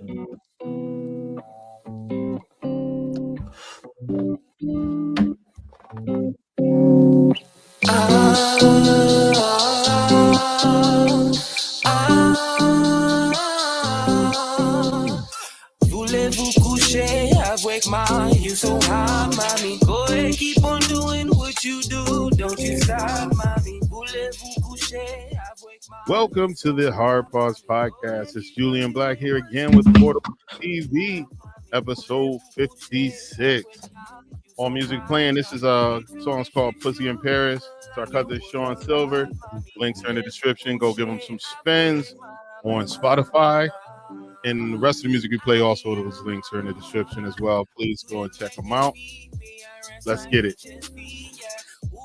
Voulez-vous coucher avec moi? You so hot, mommy. Go ahead, keep on doing what you do. Don't you stop, mommy. Voulez-vous coucher avec moi? Welcome to the Hard Pause Podcast. It's Julian Blaq here again with Portable TV, episode 56. All music playing. This is a song's called Pussy in Paris. It's our cousin Shawn Silver. Links are in the description. Go give them some spins on Spotify. And the rest of the music we play, also those links are in the description as well. Please go and check them out. Let's get it.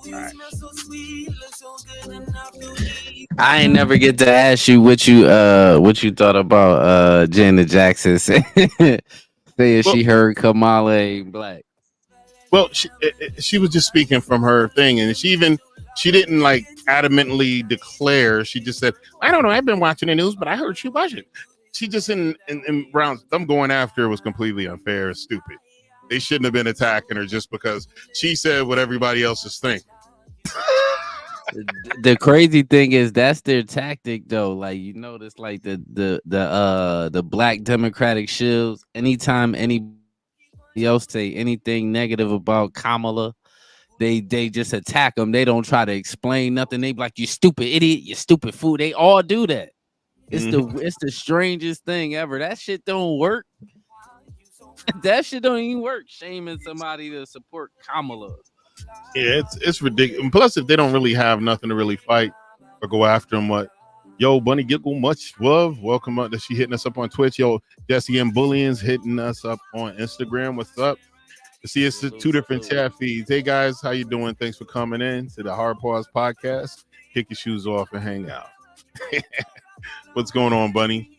All right. I ain't never get to ask you what you thought about Janet Jackson saying she heard Kamala ain't black. Well, she was just speaking from her thing, and she didn't like adamantly declare. She just said, "I don't know. I've been watching the news, but I heard she wasn't." She just in rounds. Them going after her was completely unfair and stupid. They shouldn't have been attacking her just because she said what everybody else is thinking. The crazy thing is that's their tactic, though. Like, you notice, like the black Democratic shills. Anytime anybody else say anything negative about Kamala, they just attack them. They don't try to explain nothing. They be like, "You stupid idiot, you stupid fool." They all do that. It's the strangest thing ever. That shit don't work. That shit don't even work. Shaming somebody to support Kamala. Yeah, it's ridiculous. And plus, if they don't really have nothing to really fight or go after them, what? Yo, Bunny Giggle, much love. Welcome up. That she hitting us up on Twitch. Yo, Jesse and Bullions hitting us up on Instagram. What's up? See, it's the two different chat feeds. Hey guys, how you doing? Thanks for coming in to the Hard Pause Podcast. Kick your shoes off and hang out. What's going on, Bunny?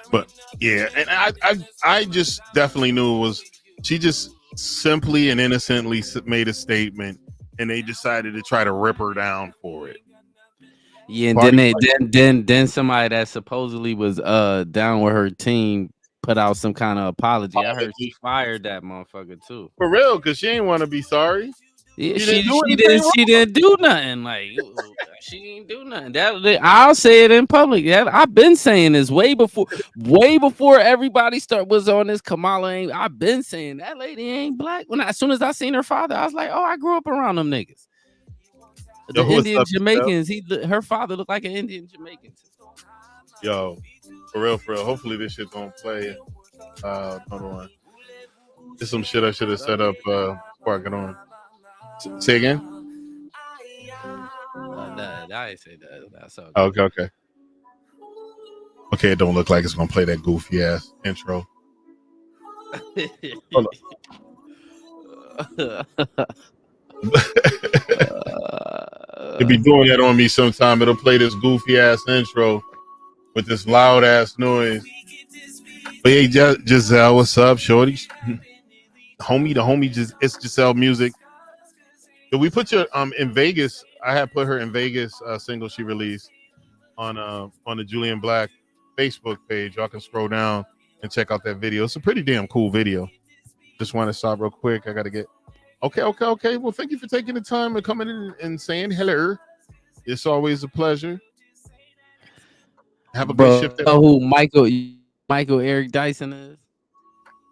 But yeah, and I just definitely knew it was. She just simply and innocently made a statement, and they decided to try to rip her down for it. Yeah, and then somebody that supposedly was down with her team put out some kind of apology. I heard she fired that motherfucker too. For real, because she ain't want to be sorry. Yeah, she didn't do nothing. Like, she didn't do nothing. I'll say it in public. I've been saying this way before everybody was on this Kamala. I've been saying that lady ain't black. As soon as I seen her father, I was like, oh, I grew up around them niggas. The Indian Jamaicans. Her father looked like an Indian Jamaican. Yo, for real. Hopefully this shit don't play. Hold on. There's some shit I should have set up before I get on. Say again? I ain't say that. That's all. Okay. Okay, it don't look like it's gonna play that goofy ass intro. Hold on. It'll be doing that on me sometime. It'll play this goofy ass intro with this loud ass noise. But hey, Giselle, what's up, shorty? The homie, it's Giselle Music. Did we put you in Vegas? I had put her in Vegas single she released on the Julian Blaq Facebook page. Y'all can scroll down and check out that video. It's a pretty damn cool video. Just want to stop real quick. I gotta get okay. Well, thank you for taking the time and coming in and saying hello. It's always a pleasure. Have a good shift. Who Michael Eric Dyson is?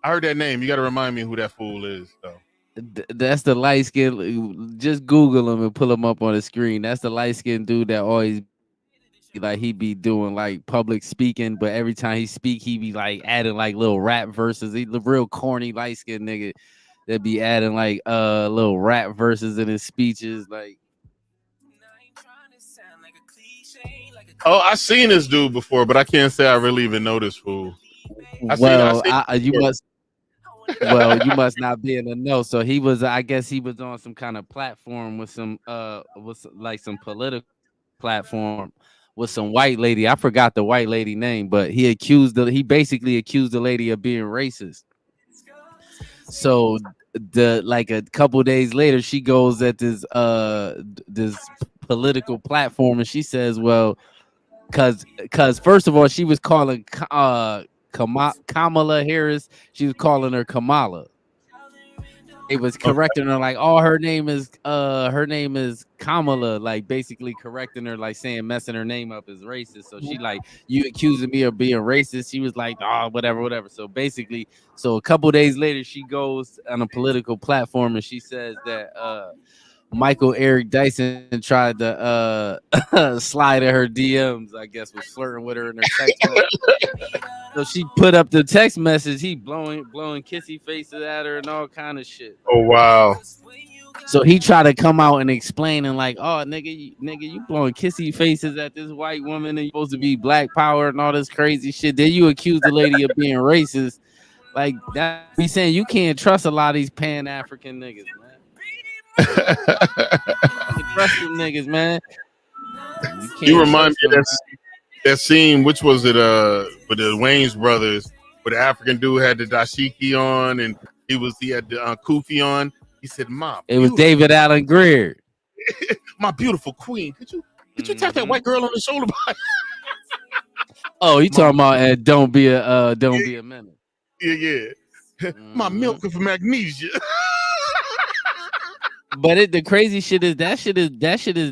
I heard that name. You got to remind me who that fool is, though. That's the light skin. Just Google him and pull him up on the screen. That's the light skinned dude that always like he be doing like public speaking, but every time he speak, he be like adding like little rap verses. He's the real corny light skinned nigga that be adding like little rap verses in his speeches. Like, oh, I seen this dude before, but I can't say I really even know this fool. You must not be in the know. So he was, I guess he was on some kind of platform with some some political platform with some white lady. I forgot the white lady name, but he basically accused the lady of being racist. So a couple days later, she goes at this political platform and she says, well, cause first of all, she was calling Kamala Harris. She was calling her Kamala. They was Okay. correcting her like, oh, her name is Kamala, like basically correcting her, like saying messing her name up is racist. So she like, you accusing me of being racist. She was like, oh, whatever. So basically, so a couple days later, she goes on a political platform and she says that Michael Eric Dyson tried to slide in her DMs, I guess was flirting with her in her text message. So she put up the text message, he blowing kissy faces at her and all kind of shit. Oh wow. So he tried to come out and explain and like, oh nigga, you blowing kissy faces at this white woman and you supposed to be black power and all this crazy shit. Then you accuse the lady of being racist. Like that be saying you can't trust a lot of these Pan African niggas, man. You can trust them niggas, man. You You can't remind trust me of them. that scene, which was it with the Wayne's brothers, where the African dude had the dashiki on and he had the kufi on. He said, It was David Allen Greer. my beautiful queen, could you tap that Mm-hmm. white girl on the shoulder? Oh, you my, talking about don't be a menace. yeah. My Mm-hmm. milk of magnesia. But the crazy shit is that shit is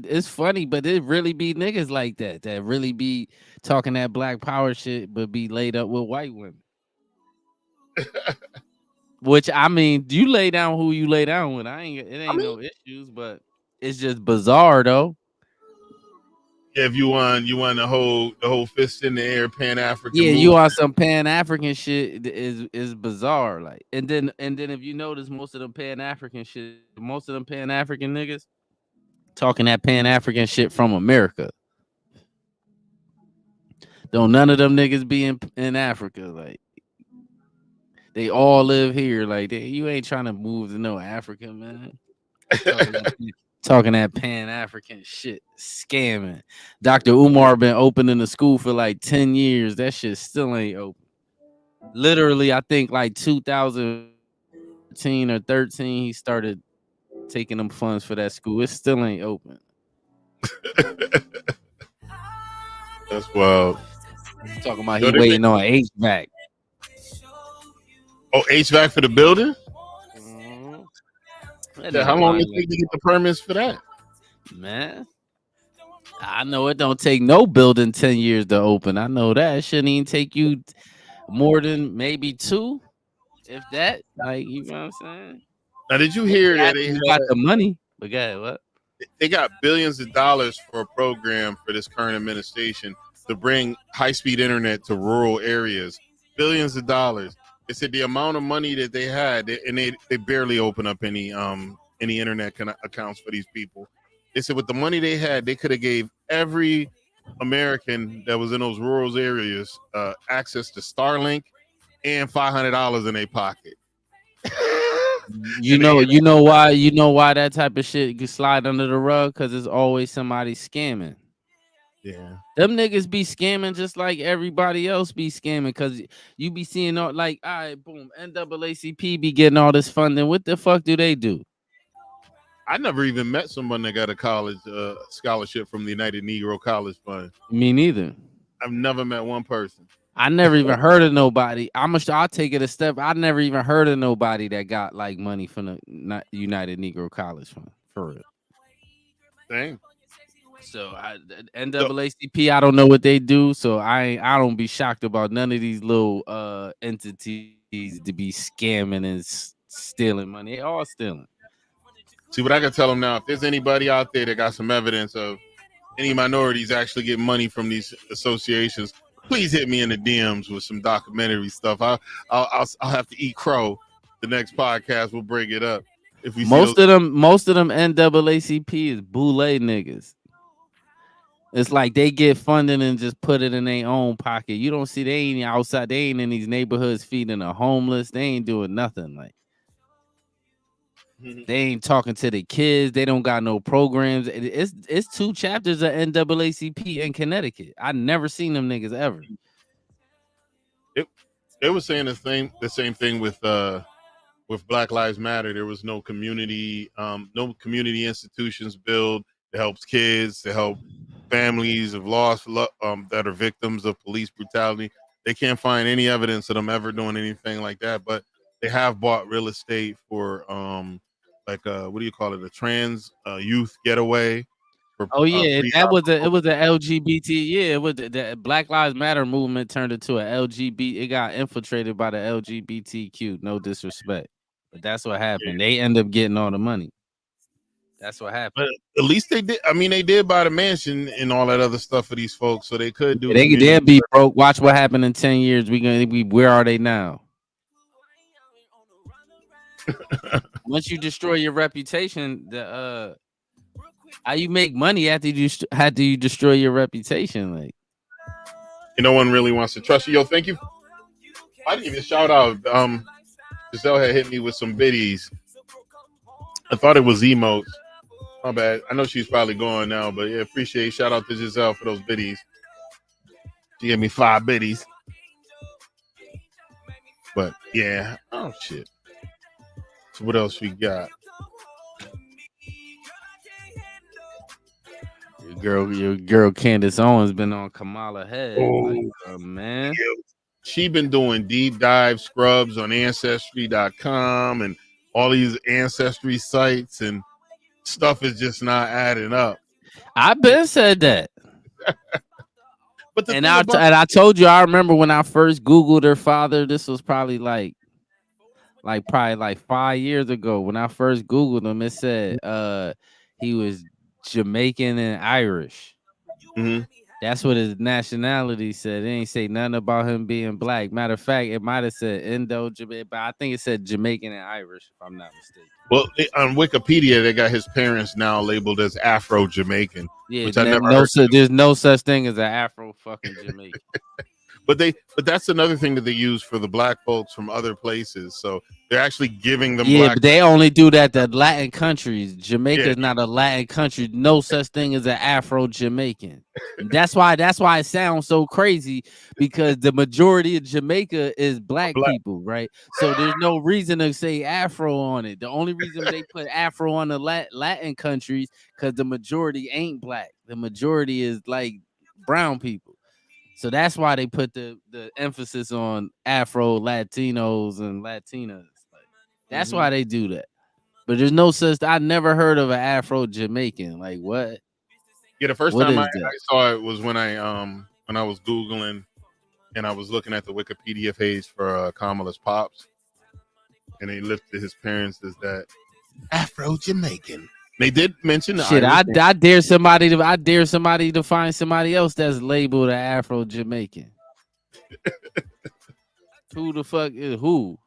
it's funny, but it really be niggas like that really be talking that black power shit, but be laid up with white women. Which I mean, you lay down who you lay down with. It I ain't mean, no issues, but it's just bizarre though. yeah, if you won the whole fist in the air Pan African Yeah, move. you on some Pan African shit is bizarre. Like, and then if you notice, most of them Pan African shit, most of them Pan African niggas talking that Pan African shit from America. Don't none of them niggas be in Africa. Like, they all live here. Like, you ain't trying to move to no Africa, man. Talking that Pan African shit, scamming. Dr. Umar been opening the school for like 10 years. That shit still ain't open. Literally, I think like 2013 or 13, he started taking them funds for that school. It still ain't open. That's wild. Talking about Yo, he waiting on HVAC. oh, HVAC for the building? Mm-hmm. Yeah, how long did it take to get the permits for that? Man, I know it don't take no building 10 years to open. I know that. It shouldn't even take you more than maybe 2, if that. Like, you know what I'm saying? Now, did you hear that You got the money. But go ahead, what? they got billions of dollars for a program for this current administration to bring high-speed internet to rural areas? Billions of dollars. They said the amount of money that they had, and they barely open up any internet accounts for these people. They said with the money they had, they could have gave every American that was in those rural areas access to Starlink and $500 in their pocket. You know why that type of shit can slide under the rug? Because it's always somebody scamming. Yeah. Them niggas be scamming just like everybody else be scamming, because you be seeing all like, all right, boom, NAACP be getting all this funding. What the fuck do they do? I never even met someone that got a college scholarship from the United Negro College Fund. Me neither. I've never met one person. I never even heard of nobody. I'll take it a step. I never even heard of nobody that got like money from the United Negro College Fund, for real. Dang. So NAACP, I don't know what they do. So I don't be shocked about none of these little entities to be scamming and stealing money. They all stealing. See, what I can tell them now, if there's anybody out there that got some evidence of any minorities actually get money from these associations, please hit me in the DMs with some documentary stuff. I'll have to eat crow. The next podcast we'll bring it up. If we Most of them NAACP is boule niggas. It's like they get funding and just put it in their own pocket. You don't see, they ain't outside. They ain't in these neighborhoods feeding the homeless. They ain't doing nothing. Like, they ain't talking to the kids. They don't got no programs. It's 2 chapters of NAACP in Connecticut. I never seen them niggas ever. They were saying the same thing with Black Lives Matter. There was no community institutions built that helps kids, to help families of that are victims of police brutality. They can't find any evidence of them ever doing anything like that. But they have bought real estate for what do you call it? A trans youth getaway. For, Oh yeah, that was pre-op. it was a LGBT. Yeah, it was the Black Lives Matter movement turned into a LGBT. It got infiltrated by the LGBTQ. No disrespect, but that's what happened. They end up getting all the money. That's what happened. But at least they did. I mean, they did buy the mansion and all that other stuff for these folks, so they could do. They'll be broke. Watch what happened in 10 years. Where are they now? Once you destroy your reputation, how you make money after you destroy your reputation? Like, no one really wants to trust you. Yo, thank you. I didn't even shout out. Giselle had hit me with some biddies. I thought it was emotes. My bad. I know she's probably going now, but yeah, appreciate. Shout out to Giselle for those biddies. She gave me 5 biddies. But yeah, oh shit. So what else we got? Your girl Candace Owens been on Kamala head. Oh, man. She been doing deep dive scrubs on Ancestry.com and all these ancestry sites, and stuff is just not adding up. I've been said that. But I told you, I remember when I first Googled her father. This was probably like 5 years ago. When I first Googled him, it said he was Jamaican and Irish. Mm-hmm. That's what his nationality said. It ain't say nothing about him being black. Matter of fact, it might have said Indo-Jamaican, but I think it said Jamaican and Irish, if I'm not mistaken. Well, on Wikipedia, they got his parents now labeled as Afro-Jamaican. Yeah, which I never heard. There's no such thing as an Afro fucking Jamaican. But that's another thing that they use for the black folks from other places. So they're actually giving them. Yeah, but they only do that to Latin countries. Jamaica is not a Latin country. No such thing as an Afro Jamaican. That's why it sounds so crazy, because the majority of Jamaica is black people, right? So there's no reason to say Afro on it. The only reason they put Afro on the Latin countries because the majority ain't black. The majority is like brown people. So that's why they put the emphasis on Afro Latinos and Latinas. Like, that's why they do that. But there's no such. I never heard of an Afro Jamaican. Like, what? Yeah, the first time I saw it was when I was Googling and I was looking at the Wikipedia page for Kamala's pops, and they listed his parents as that Afro Jamaican. They did mention shit. I dare somebody to find somebody else that's labeled an Afro Jamaican. Who the fuck is who?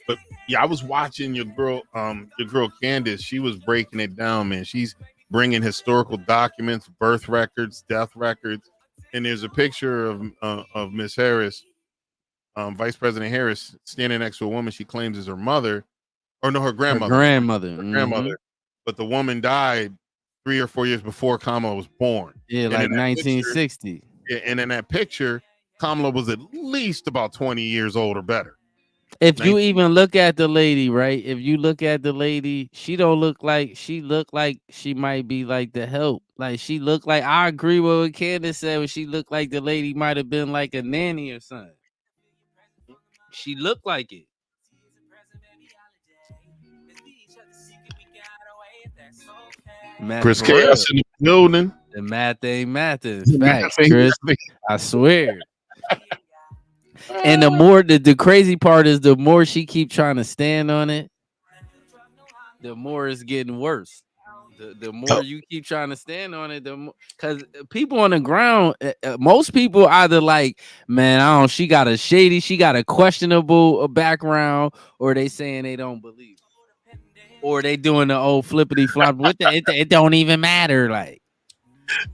But yeah, I was watching your girl Candace. She was breaking it down, man. She's bringing historical documents, birth records, death records, and there's a picture of Miss Harris, Vice President Harris, standing next to a woman she claims is her mother, or no, her grandmother. Her grandmother. But the woman died 3 or 4 years before Kamala was born. Yeah, like 1960. And in that picture, Kamala was at least about 20 years old or better. If you even look at the lady, right? If you look at the lady, she don't look like she might be like the help. Like she looked like, I agree with what Candace said, when she looked like the lady might have been like a nanny or something. She looked like it. Chris Chaos in the building. The math ain't mathing. Facts, Chris. I swear. And the crazy part is, the more she keep trying to stand on it, the more it's getting worse. The more you keep trying to stand on it, the more, because people on the ground, most people either like, man, she got a questionable background, or they saying they don't believe. Or they doing the old flippity flop with it don't even matter. Like,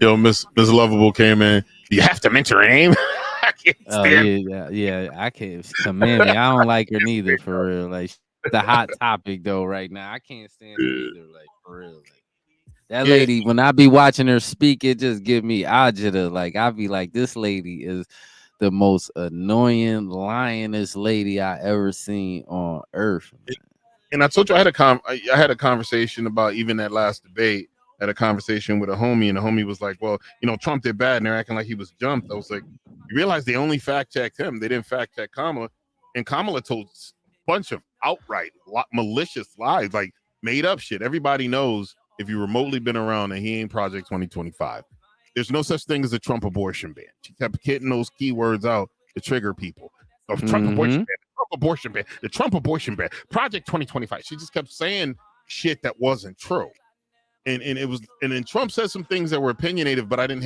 yo, Miss Lovable came in. You have to mention her name. I can't stand I can't command me. I don't like her neither, for real. Like, the hot topic though right now. I can't stand her either. Like, for real. Like, that lady, when I be watching her speak, it just give me agita. Like, I be like, this lady is the most annoying lioness lady I ever seen on earth. And I told you I had a conversation about even that last debate had a conversation with a homie, and the homie was like, well, Trump did bad, and they're acting like he was jumped. I was like, you realize they only fact checked him. They didn't fact check Kamala. And Kamala told a bunch of outright malicious lies, like made up shit. Everybody knows if you remotely been around that he ain't Project 2025. There's no such thing as a Trump abortion ban. She kept hitting those keywords out to trigger people. The Trump abortion ban, the Trump abortion ban, the Trump abortion ban, Project 2025. She just kept saying shit that wasn't true. And then Trump said some things that were opinionated, but I didn't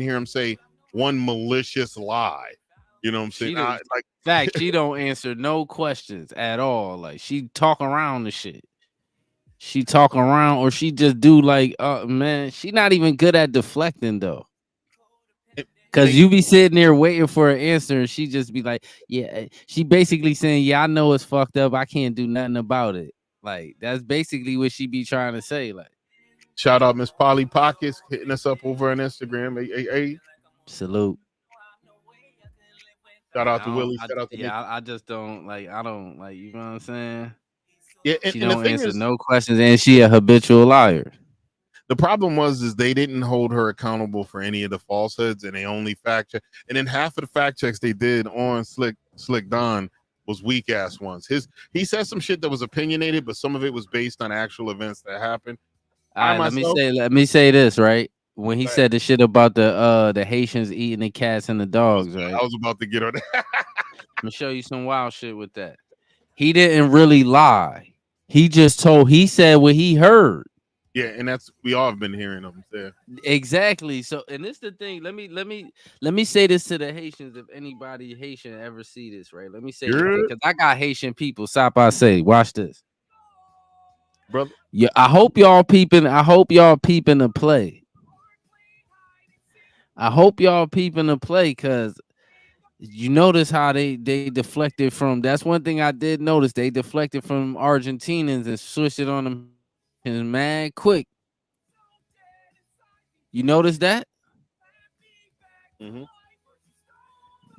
hear him say one malicious lie. You know what I'm saying? Fact, she don't answer no questions at all. Like she talk around the shit. She talk around, or she just do like, man, she not even good at deflecting though. Cause you be sitting there waiting for an answer, and she just be like, yeah. She basically saying, yeah, I know it's fucked up. I can't do nothing about it. Like that's basically what she be trying to say. Like, shout out Miss Polly Pockets hitting us up over on Instagram. Hey. Salute. Shout out to Willie. Shout out to Mickey. I just don't like. I don't like. You know what I'm saying? Yeah, she don't answer no questions, and she a habitual liar. The problem is they didn't hold her accountable for any of the falsehoods, and they only fact check. And then half of the fact checks they did on Slick Don was weak ass ones. He said some shit that was opinionated, but some of it was based on actual events that happened. All right, let me say this, right? When he said the shit about the Haitians eating the cats and the dogs, right? I was about to get on that. Let me show you some wild shit with that. He didn't really lie. He said what he heard. Yeah, and that's we all have been hearing them say. Exactly. So, and this is the thing. Let me say this to the Haitians. If anybody Haitian ever see this, right? Let me say this because I got Haitian people. Stop, I say, watch this, brother. Yeah, I hope y'all peeping the play. I hope y'all peeping the play because you notice how they deflected from. That's one thing I did notice. They deflected from Argentinians and switched it on them and mad quick. You notice that? Mm-hmm.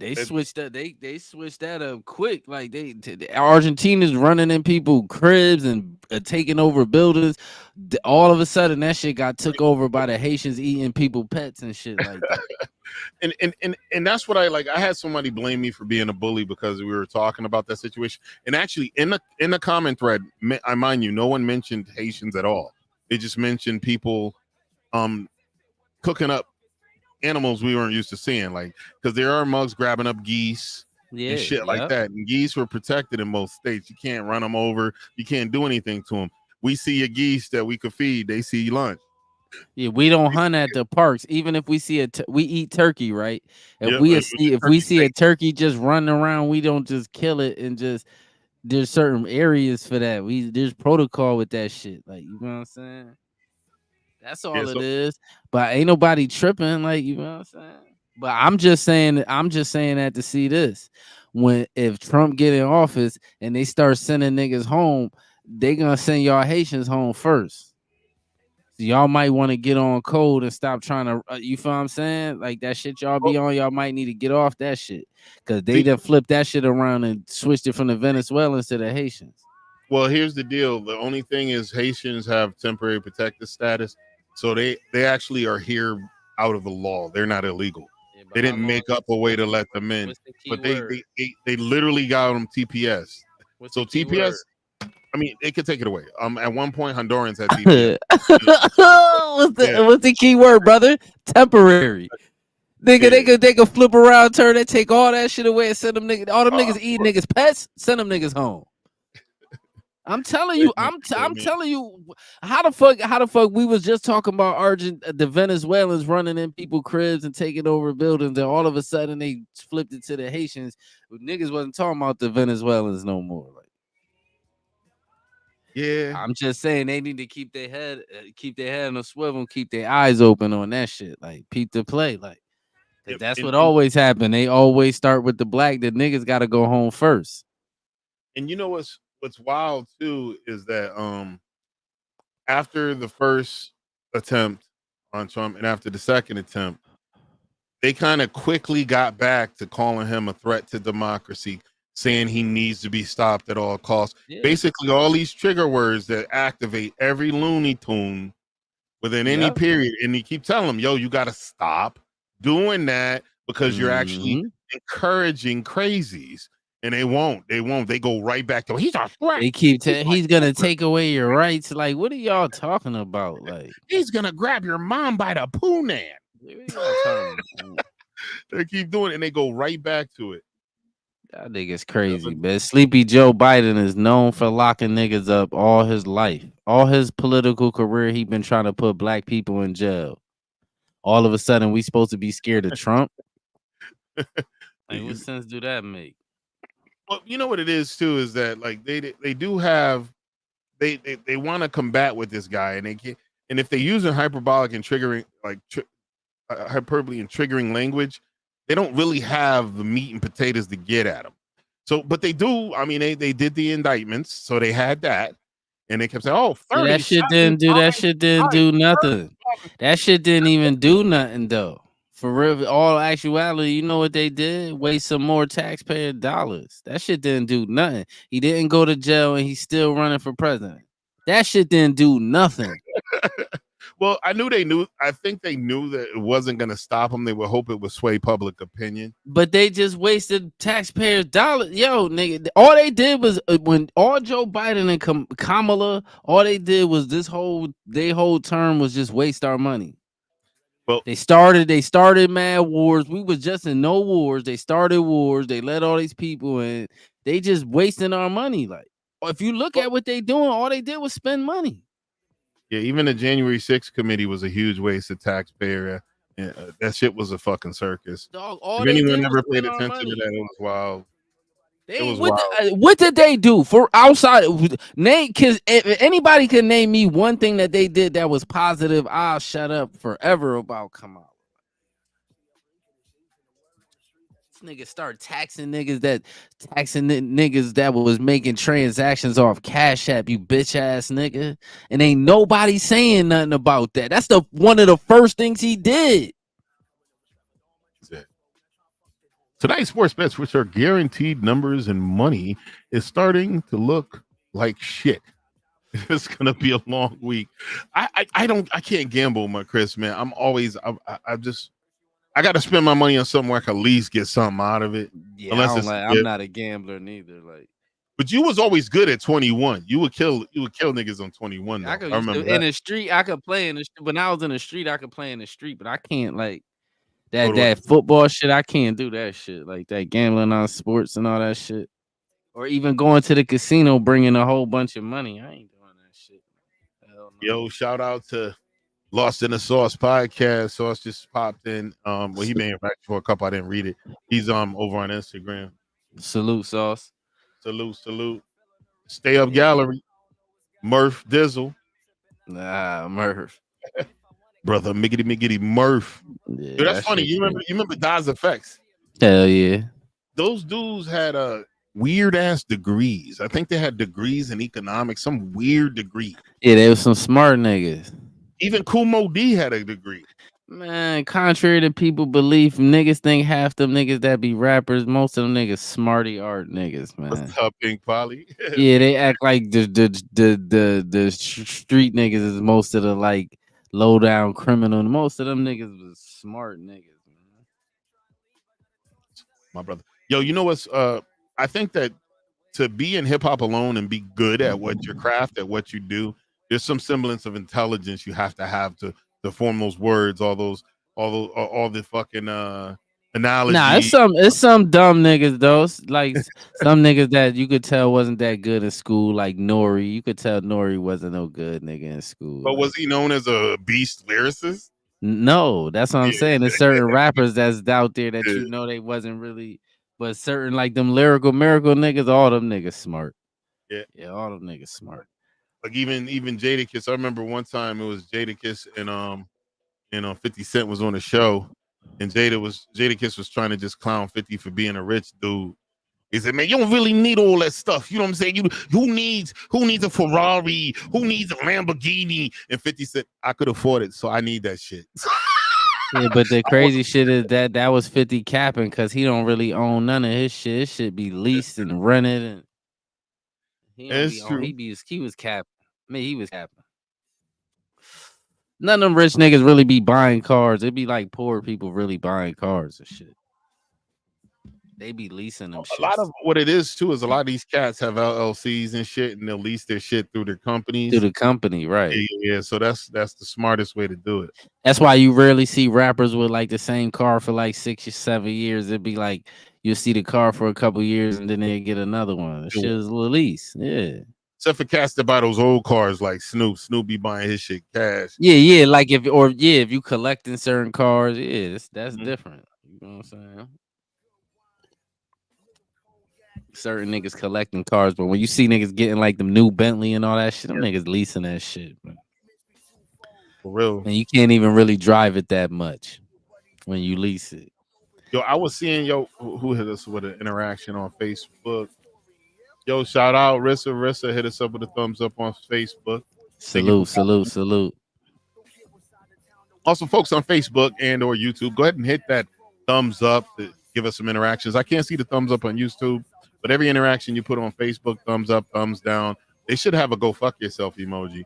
They switched that. They switched that up quick. Like the Argentinians running in people cribs and taking over buildings. All of a sudden, that shit got took over by the Haitians eating people pets and shit like that. and that's what I like. I had somebody blame me for being a bully because we were talking about that situation. And actually, in the comment thread, I mind you, no one mentioned Haitians at all. They just mentioned people, cooking up animals we weren't used to seeing, like because there are mugs grabbing up geese and shit like that, and geese were protected in most states. You can't run them over, you can't do anything to them. We see a geese that we could feed, they see lunch. Yeah, we don't hunt at the parks. Even if we see we eat turkey, right? If we see a turkey just running around, we don't just kill it and just. There's certain areas for that. There's protocol with that shit. Like, you know what I'm saying? That's all it is. But ain't nobody tripping, like, you know what I'm saying? But I'm just saying that to see this. If Trump get in office and they start sending niggas home, they gonna send y'all Haitians home first. So y'all might want to get on code and stop trying to you feel what I'm saying? Like that shit y'all be on, y'all might need to get off that shit. Cause they done flipped that shit around and switched it from the Venezuelans to the Haitians. Well, here's the deal. The only thing is Haitians have temporary protected status. So they actually are here out of the law. They're not illegal. Yeah, they didn't make up a way to let them in. But they literally got them TPS. So TPS, I mean, they could take it away. At one point, Hondurans had TPS. What's the key word, brother? Temporary. Nigga, they could flip around, turn and take all that shit away and send them niggas. All them niggas eat niggas pets. Send them niggas home. I'm telling you, I'm telling you, how the fuck we was just talking about the Venezuelans running in people cribs and taking over buildings, and all of a sudden they flipped it to the Haitians. Niggas wasn't talking about the Venezuelans no more. Like, yeah, I'm just saying they need to keep their head on a swivel, keep their eyes open on that shit. Like, peep the play, like that's what always happen. They always start with the black. The niggas got to go home first. And you know what's wild too is that after the first attempt on Trump and after the second attempt, they kind of quickly got back to calling him a threat to democracy, saying he needs to be stopped at all costs. Yeah. Basically, all these trigger words that activate every Looney Tune within any period, and you keep telling them, yo, you got to stop doing that because you're actually encouraging crazies. And they won't. They go right back to he's a threat. They keep he's gonna take away your rights. Like, what are y'all talking about? Like, he's gonna grab your mom by the poonan. They keep doing it, and they go right back to it. That nigga's crazy, man. Sleepy Joe Biden is known for locking niggas up all his life. All his political career, he been trying to put black people in jail. All of a sudden, we supposed to be scared of Trump? Like, what sense do that make? Well, you know what it is too is that like they do have they want to combat with this guy, and they can, and if they use a hyperbolic and triggering like hyperbole and triggering language, they don't really have the meat and potatoes to get at him. So, but they do. I mean, they did the indictments, so they had that, and they kept saying, "Oh, 30, that shit didn't do that shit didn't do nothing. That shit didn't even do nothing though. For real, all actuality, you know what they did? Waste some more taxpayer dollars. That shit didn't do nothing. He didn't go to jail, and he's still running for president. That shit didn't do nothing. Well, I think they knew that it wasn't going to stop them. They would hope it would sway public opinion. But they just wasted taxpayers' dollars. Yo, nigga, all they did was when all Joe Biden and Kamala, all they did was their whole term was just waste our money. Well, they started mad wars. We was just in no wars. They started wars. They let all these people in. They just wasting our money. Like, if you look at what they doing, all they did was spend money. Yeah, even the January 6th committee was a huge waste of taxpayer. That shit was a fucking circus. Dog, if anyone ever paid attention to that, it was wild. What did they do for outside? Name, cause if anybody can name me one thing that they did that was positive, I'll shut up forever about Kamala. This nigga start taxing niggas that was making transactions off Cash App, you bitch ass nigga, and ain't nobody saying nothing about that. That's one of the first things he did. Tonight's sports bets, which are guaranteed numbers and money, is starting to look like shit. It's gonna be a long week. I can't gamble, my Chris, man. I got to spend my money on something where I can at least get something out of it. Yeah, I'm not a gambler neither. Like, but you was always good at 21. You would kill niggas on 21. I remember in the street. I could play in the street. When I was in the street, I could play in the street, but I can't like. That football shit, I can't do that shit. Like that gambling on sports and all that shit. Or even going to the casino bringing a whole bunch of money. I ain't doing that shit. Hell no. Yo, shout out to Lostin TheSauce podcast. Sauce just popped in. Well, he been back for a couple. I didn't read it. He's over on Instagram. Salute, Sauce. Salute. Stay up gallery. MURPH Dizzle. Nah, MURPH. Brother, miggity MURPH. Yeah, dude, that's funny. You remember Daz Effects? Hell yeah. Those dudes had weird ass degrees. I think they had degrees in economics, some weird degree. Yeah, they were some smart niggas. Even Kumo D had a degree. Man, contrary to people belief, niggas think half them niggas that be rappers, most of them niggas smarty art niggas, man. What's up, Pink Polly? Yeah, they act like the street niggas is most of the like low down criminal. Most of them niggas was smart niggas, man. My brother. Yo, you know what's I think that to be in hip hop alone and be good at what your craft, at what you do, there's some semblance of intelligence you have to form those words, all the fucking analogies. Nah, it's some dumb niggas though. Like some niggas that you could tell wasn't that good in school, like Nori. You could tell Nori wasn't no good nigga in school. But was he known as a beast lyricist? No, that's what I'm saying. There's certain rappers that's out there that you know they wasn't really, but certain like them lyrical miracle niggas, all them niggas smart. Yeah, all them niggas smart. Like even Jadakiss. I remember one time it was Jadakiss and 50 Cent was on the show, and Jadakiss was trying to just clown 50 for being a rich dude. He said, "Man, you don't really need all that stuff. You know what I'm saying? Who needs a Ferrari? Who needs a Lamborghini?" And 50 said, "I could afford it, so I need that shit." Yeah, but the crazy shit is that was 50 capping because he don't really own none of his shit. His shit be leased and rented, and he was capping. I mean, he was capping. None of them rich niggas really be buying cars. It be like poor people really buying cars and shit. They be leasing them A lot shits of what it is too is a lot of these cats have LLCs and shit, and they'll lease their shit through their to companies. the company, right? Yeah. So that's the smartest way to do it. That's why you rarely see rappers with like the same car for like 6 or 7 years. It'd be like you'll see the car for a couple years and then they get another one. The shit is a lease. Yeah. Except for cats that buy those old cars like Snoop. Snoop be buying his shit cash. Yeah. Like if you collecting certain cars, yeah, that's different. You know what I'm saying? Certain niggas collecting cars, but when you see niggas getting like the new Bentley and all that shit, them niggas leasing that shit, bro. For real. And you can't even really drive it that much when you lease it. Yo, I was seeing who hit us with an interaction on Facebook. Yo, shout out Rissa hit us up with a thumbs up on Facebook. Salute. Also, folks on Facebook and or YouTube, go ahead and hit that thumbs up to give us some interactions. I can't see the thumbs up on YouTube, but every interaction you put on Facebook, thumbs up, thumbs down. They should have a go fuck yourself emoji.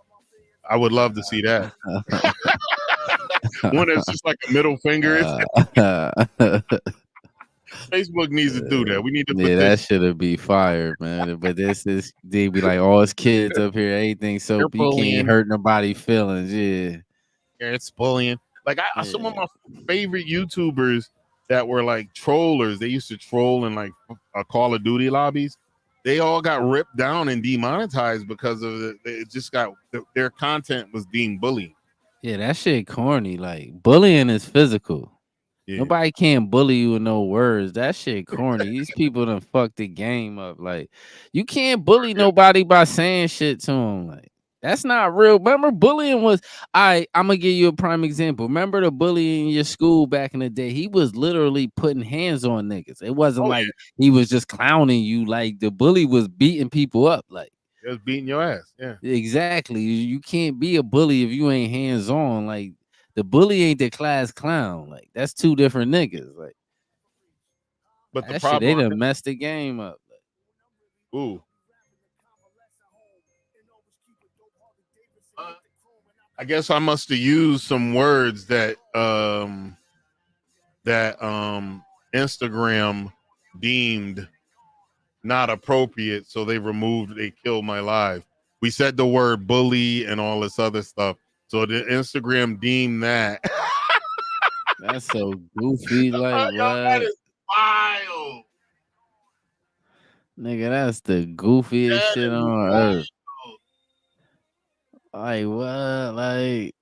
I would love to see that. One that's just like a middle finger. Facebook needs to do that. We need to put that should be fired, man. But they be like all his kids up here, anything so you can't hurt nobody's feelings. Yeah, it's bullying. Like some of my favorite YouTubers that were like trollers. They used to troll in like Call of Duty lobbies. They all got ripped down and demonetized because of it. Just got their content was deemed bullying. Yeah, that shit corny. Like bullying is physical. Yeah. Nobody can bully you with no words. That shit corny. These people done fucked the game up. Like you can't bully nobody by saying shit to them. Like that's not real. Remember, bullying was. I'm gonna give you a prime example. Remember the bully in your school back in the day? He was literally putting hands on niggas. It wasn't he was just clowning you. Like the bully was beating people up. Like it was beating your ass. Yeah, exactly. You can't be a bully if you ain't hands on. Like the bully ain't the class clown. Like that's two different niggas. Like, but the problem shit, they done messed the game up. Like, ooh. I guess I must have used some words that Instagram deemed not appropriate, so they killed my live. We said the word bully and all this other stuff, so the Instagram deemed that. That's so goofy. Like yo, that is wild, nigga. That's the goofiest shit on earth. Like what? Like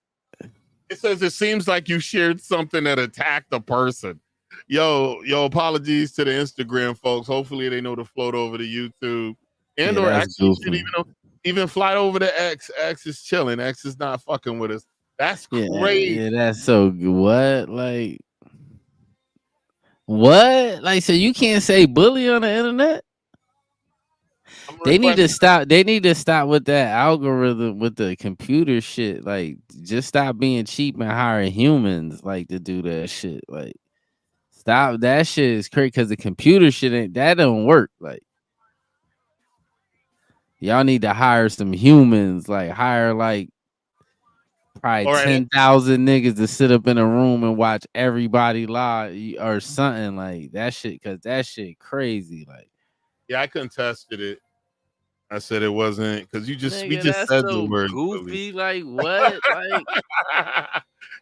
it says it seems like you shared something that attacked a person. Yo, apologies to the Instagram folks. Hopefully they know to float over to YouTube. And or actually should even fly over to X. X is chilling. X is not fucking with us. That's crazy. Yeah, that's so what? Like what? Like so you can't say bully on the internet? They need to stop. They need to stop with that algorithm with the computer shit. Like, just stop being cheap and hire humans like to do that shit. Like, stop that shit is crazy because the computer shit don't work. Like, y'all need to hire some humans. Like, hire like probably 10,000 niggas to sit up in a room and watch everybody live or something like that shit. Because that shit crazy. Like, yeah, I contested it. I said it wasn't because we just said so the word goofy. Like what? Like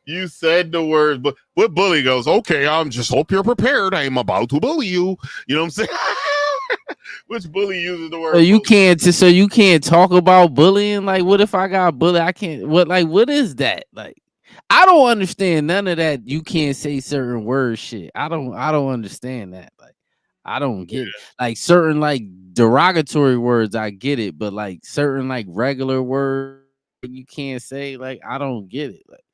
you said the word, but what bully goes? Okay, I'm just hope you're prepared. I'm about to bully you. You know what I'm saying? Which bully uses the word? So you can't talk about bullying. Like what if I got bullied? I can't. What is that? Like I don't understand none of that. You can't say certain words. Shit. I don't understand that. Like. I don't get it. Like certain like derogatory words, I get it, but like certain like regular words you can't say, like I don't get it. Like,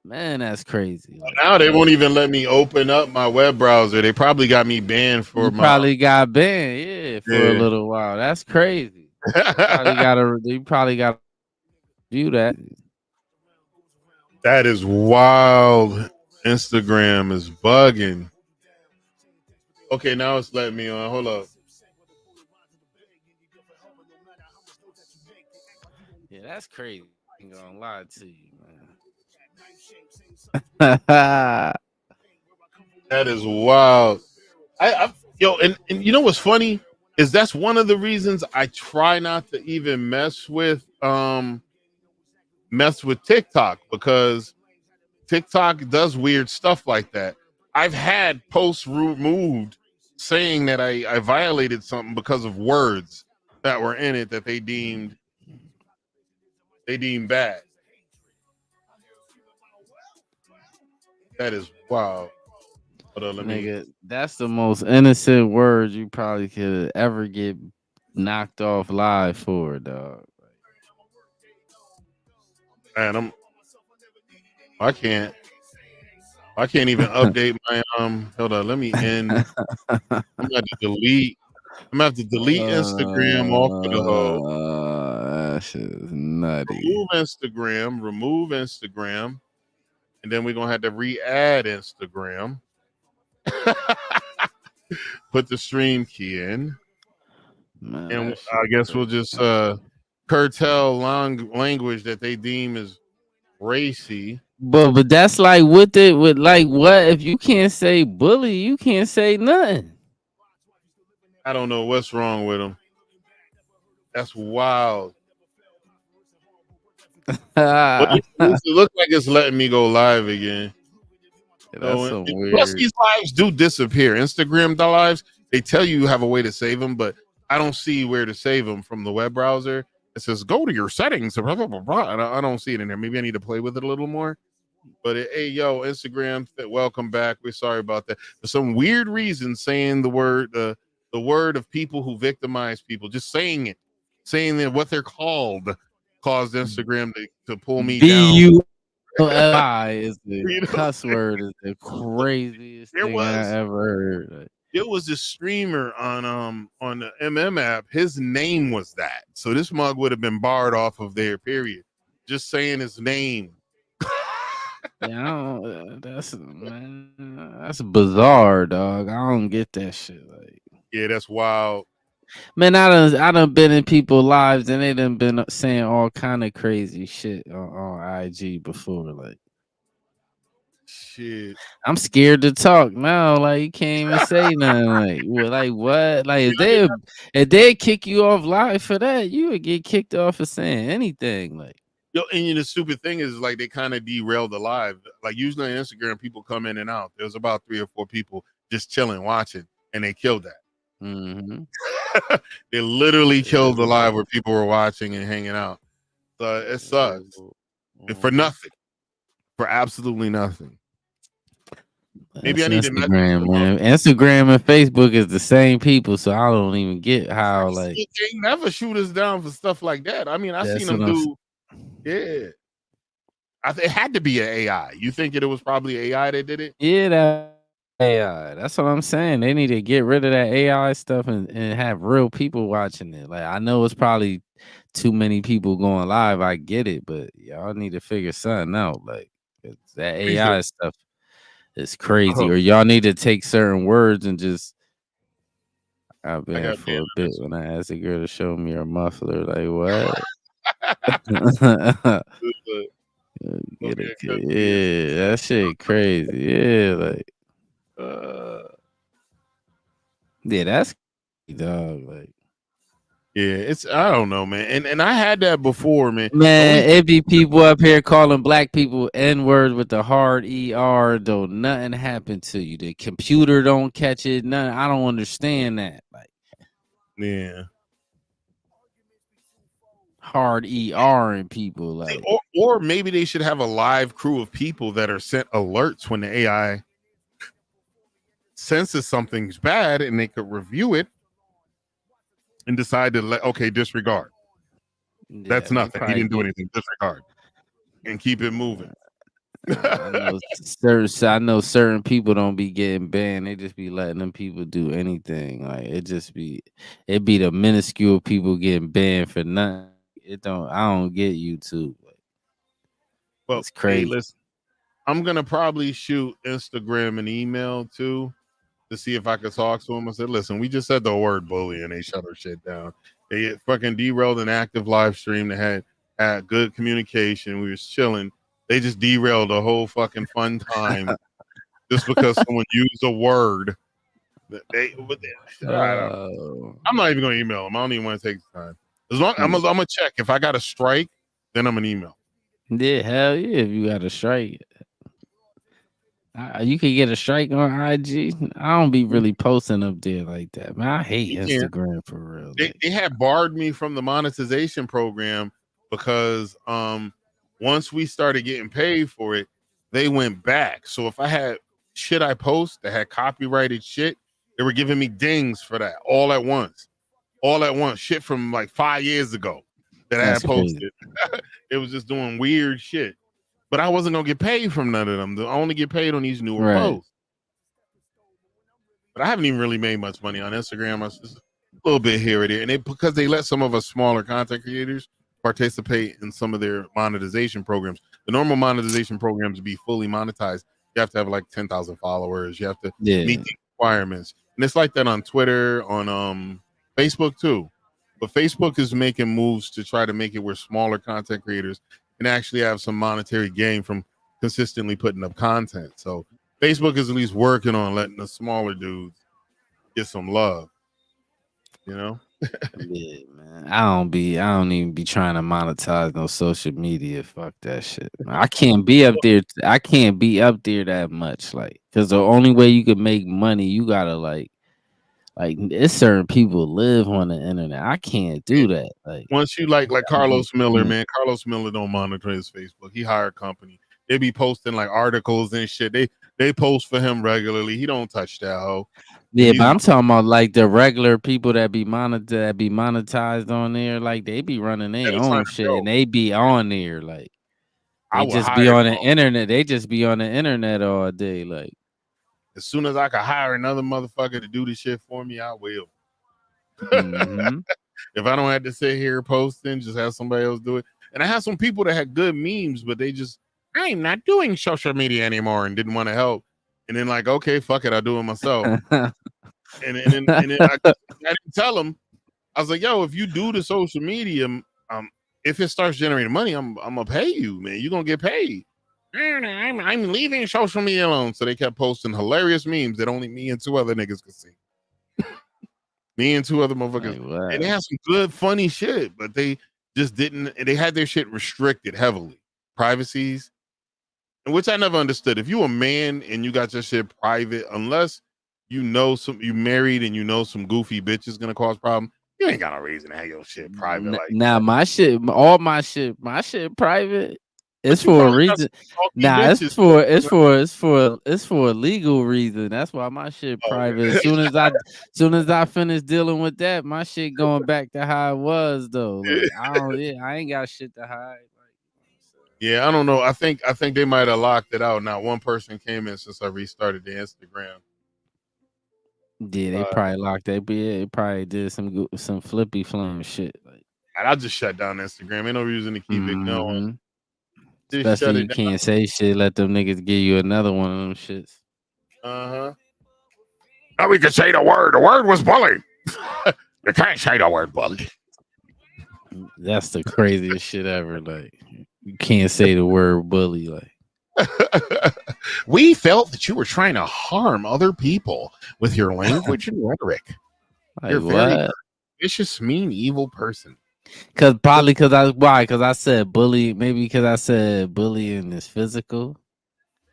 man, that's crazy. Like, now they won't even let me open up my web browser. They probably got me banned for probably got banned, for a little while. That's crazy. You probably gotta view that. That is wild. Instagram is bugging. Okay, now it's letting me on. Hold up. Yeah, that's crazy. ain't gonna lie to you, man. That is wild. I yo, and you know what's funny is that's one of the reasons I try not to even mess with TikTok, because TikTok does weird stuff like that. I've had posts removed saying that I violated something because of words that were in it that they deemed bad. That is wild. Hold on, let me. Nigga, that's the most innocent word you probably could ever get knocked off live for, dog. Man, I can't. I can't even update my Hold on, let me end. I'm gonna have to delete. I'm gonna have to delete Instagram off of the hoe. That shit is nutty. Remove Instagram, and then we're gonna have to re-add Instagram. Put the stream key in, Man, and that shit I guess we'll crazy. just curtail language that they deem as racy. But that's like with like what if you can't say bully, you can't say nothing. I don't know what's wrong with them. That's wild. But That's it looks like it's letting me go live again. So, some plus, weird. these lives do disappear. Instagram lives, they tell you have a way to save them, but I don't see where to save them from the web browser. It says go to your settings, blah, blah, blah, blah, and I don't see it in there. Maybe I need to play with it a little more. But hey, yo, Instagram, welcome back. We're sorry about that. For some weird reason, saying the word of people who victimize people, just saying that what they're called, caused Instagram to pull me down. BULI is the You know, cuss word is the craziest there thing I was ever heard. there was a streamer on the app. His name was that, so this mug would have been barred off of there. Period. Just saying his name. Yeah, I don't, that's bizarre, dog. I don't get that shit. Like, Yeah, that's wild. man, I done been in people's lives and they done been saying all kind of crazy shit on IG before. Like, Shit. I'm scared to talk now. Like, you can't even say nothing. Like what? Like, if they kick you off live for that, you would get kicked off for saying anything. Like, Yo, and the stupid thing is, like, they kind of derailed the live. Like, usually on Instagram, people come in and out. There's about 3 or 4 people just chilling, watching, and they killed that. mm-hmm. They literally killed the live where people were watching and hanging out. So it sucks. For nothing. For absolutely nothing. Maybe That's I need to message Instagram, them man. up. Instagram and Facebook is the same people, so I don't even get how like They never shoot us down for stuff like that. I mean, I seen that's them what I'm do. Yeah, it had to be an AI. You think it was probably AI that did it? yeah, that AI. That's what I'm saying. They need to get rid of that AI stuff and have real people watching it. Like I know it's probably too many people going live. I get it, but y'all need to figure something out. Like that AI stuff is crazy. Or y'all need to take certain words and just I've been for a bit when I asked a girl to show me her muffler. Like what? Get a kid. Yeah, that shit crazy. Yeah, like yeah, that's dog. Like Yeah, it's I don't know, man. And I had that before, man. man, it be people up here calling black people N words with the hard ER, though nothing happened to you. The computer don't catch it. Nothing. I don't understand that. Like yeah. hard ER and people like Or maybe they should have a live crew of people that are sent alerts when the AI senses something's bad, and they could review it and decide to disregard. yeah, That's nothing. He didn't do anything. Disregard and keep it moving. I know certain people don't be getting banned. They just be letting them people do anything. Like it be the minuscule people getting banned for nothing. I don't get YouTube. Well, it's crazy. Hey, listen, I'm gonna probably shoot Instagram an email too to see if I could talk to him. I said, listen, we just said the word bully and they shut our shit down. They fucking derailed an active live stream that had good communication. We was chilling. They just derailed the whole fucking fun time just because someone used a word that I'm not even going to email them. I don't even want to take the time. As long I'm gonna check. If I got a strike, then I'm gonna email. Yeah, hell yeah! If you got a strike, you can get a strike on IG. I don't be really posting up there like that, man. I hate Instagram for real. They had barred me from the monetization program because once we started getting paid for it, they went back. So if I had shit I post that had copyrighted shit, they were giving me dings for that all at once. Shit from like 5 years ago that I had posted. It was just doing weird shit. But I wasn't gonna get paid from none of them. I only get paid on these newer posts. But I haven't even really made much money on Instagram. Just a little bit here or there. And because they let some of us smaller content creators participate in some of their monetization programs. The normal monetization programs be fully monetized. You have to have like 10,000 followers. You have to meet the requirements. And it's like that on Twitter, on Facebook too. But Facebook is making moves to try to make it where smaller content creators can actually have some monetary gain from consistently putting up content. So Facebook is at least working on letting the smaller dudes get some love. You know? Yeah, man. I don't even be trying to monetize no social media. Fuck that shit. I can't be up there. I can't be up there that much. Like, because the only way you can make money, you gotta like it's certain people live on the internet. I can't do that. Like, once you like Carlos Miller, man. Carlos Miller don't monitor his Facebook. He hired a company. They be posting like articles and shit. They post for him regularly. He don't touch that hoe. Yeah, but I'm talking about like the regular people that be monetized on there. Like they be running their own shit and they be on there. Like they just be on the internet. They just be on the internet all day. Like as soon as I can hire another motherfucker to do this shit for me, I will. If I don't have to sit here posting, just have somebody else do it. And I have some people that had good memes, but they just, I'm not doing social media anymore and didn't want to help. And then like, okay, fuck it, I'll do it myself. and then I didn't tell them. I was like, yo, if you do the social media, if it starts generating money, I'm gonna pay you, man. You're gonna get paid. I'm leaving social media alone. So they kept posting hilarious memes that only me and two other niggas could see. Me and two other motherfuckers. Like, wow. And they had some good, funny shit, but they just didn't. They had their shit restricted heavily. Privacies, and which I never understood. If you a man and you got your shit private, unless you know you married and you know some goofy bitch is gonna cause problem, you ain't got no reason to have your shit private. My shit, all my shit my It's for a reason. Nah, it's for a legal reason. That's why my shit private. As soon as I finish dealing with that, my shit going back to how it was though. Like I ain't got shit to hide. Yeah, I don't know. I think they might have locked it out. Now one person came in since I restarted the Instagram. Yeah, they probably locked that. But yeah, they probably did some flippy flame shit. Like, I just shut down Instagram. Ain't no reason to keep it going. Especially you can't say shit. Let them niggas give you another one of them shits. Now we can say the word. The word was bully. You can't say the word bully. That's the craziest shit ever. Like you can't say the word bully. Like we felt that you were trying to harm other people with your language and rhetoric. Like, you're a very vicious, mean, evil person. Because I said bully. Maybe because I said bullying is physical.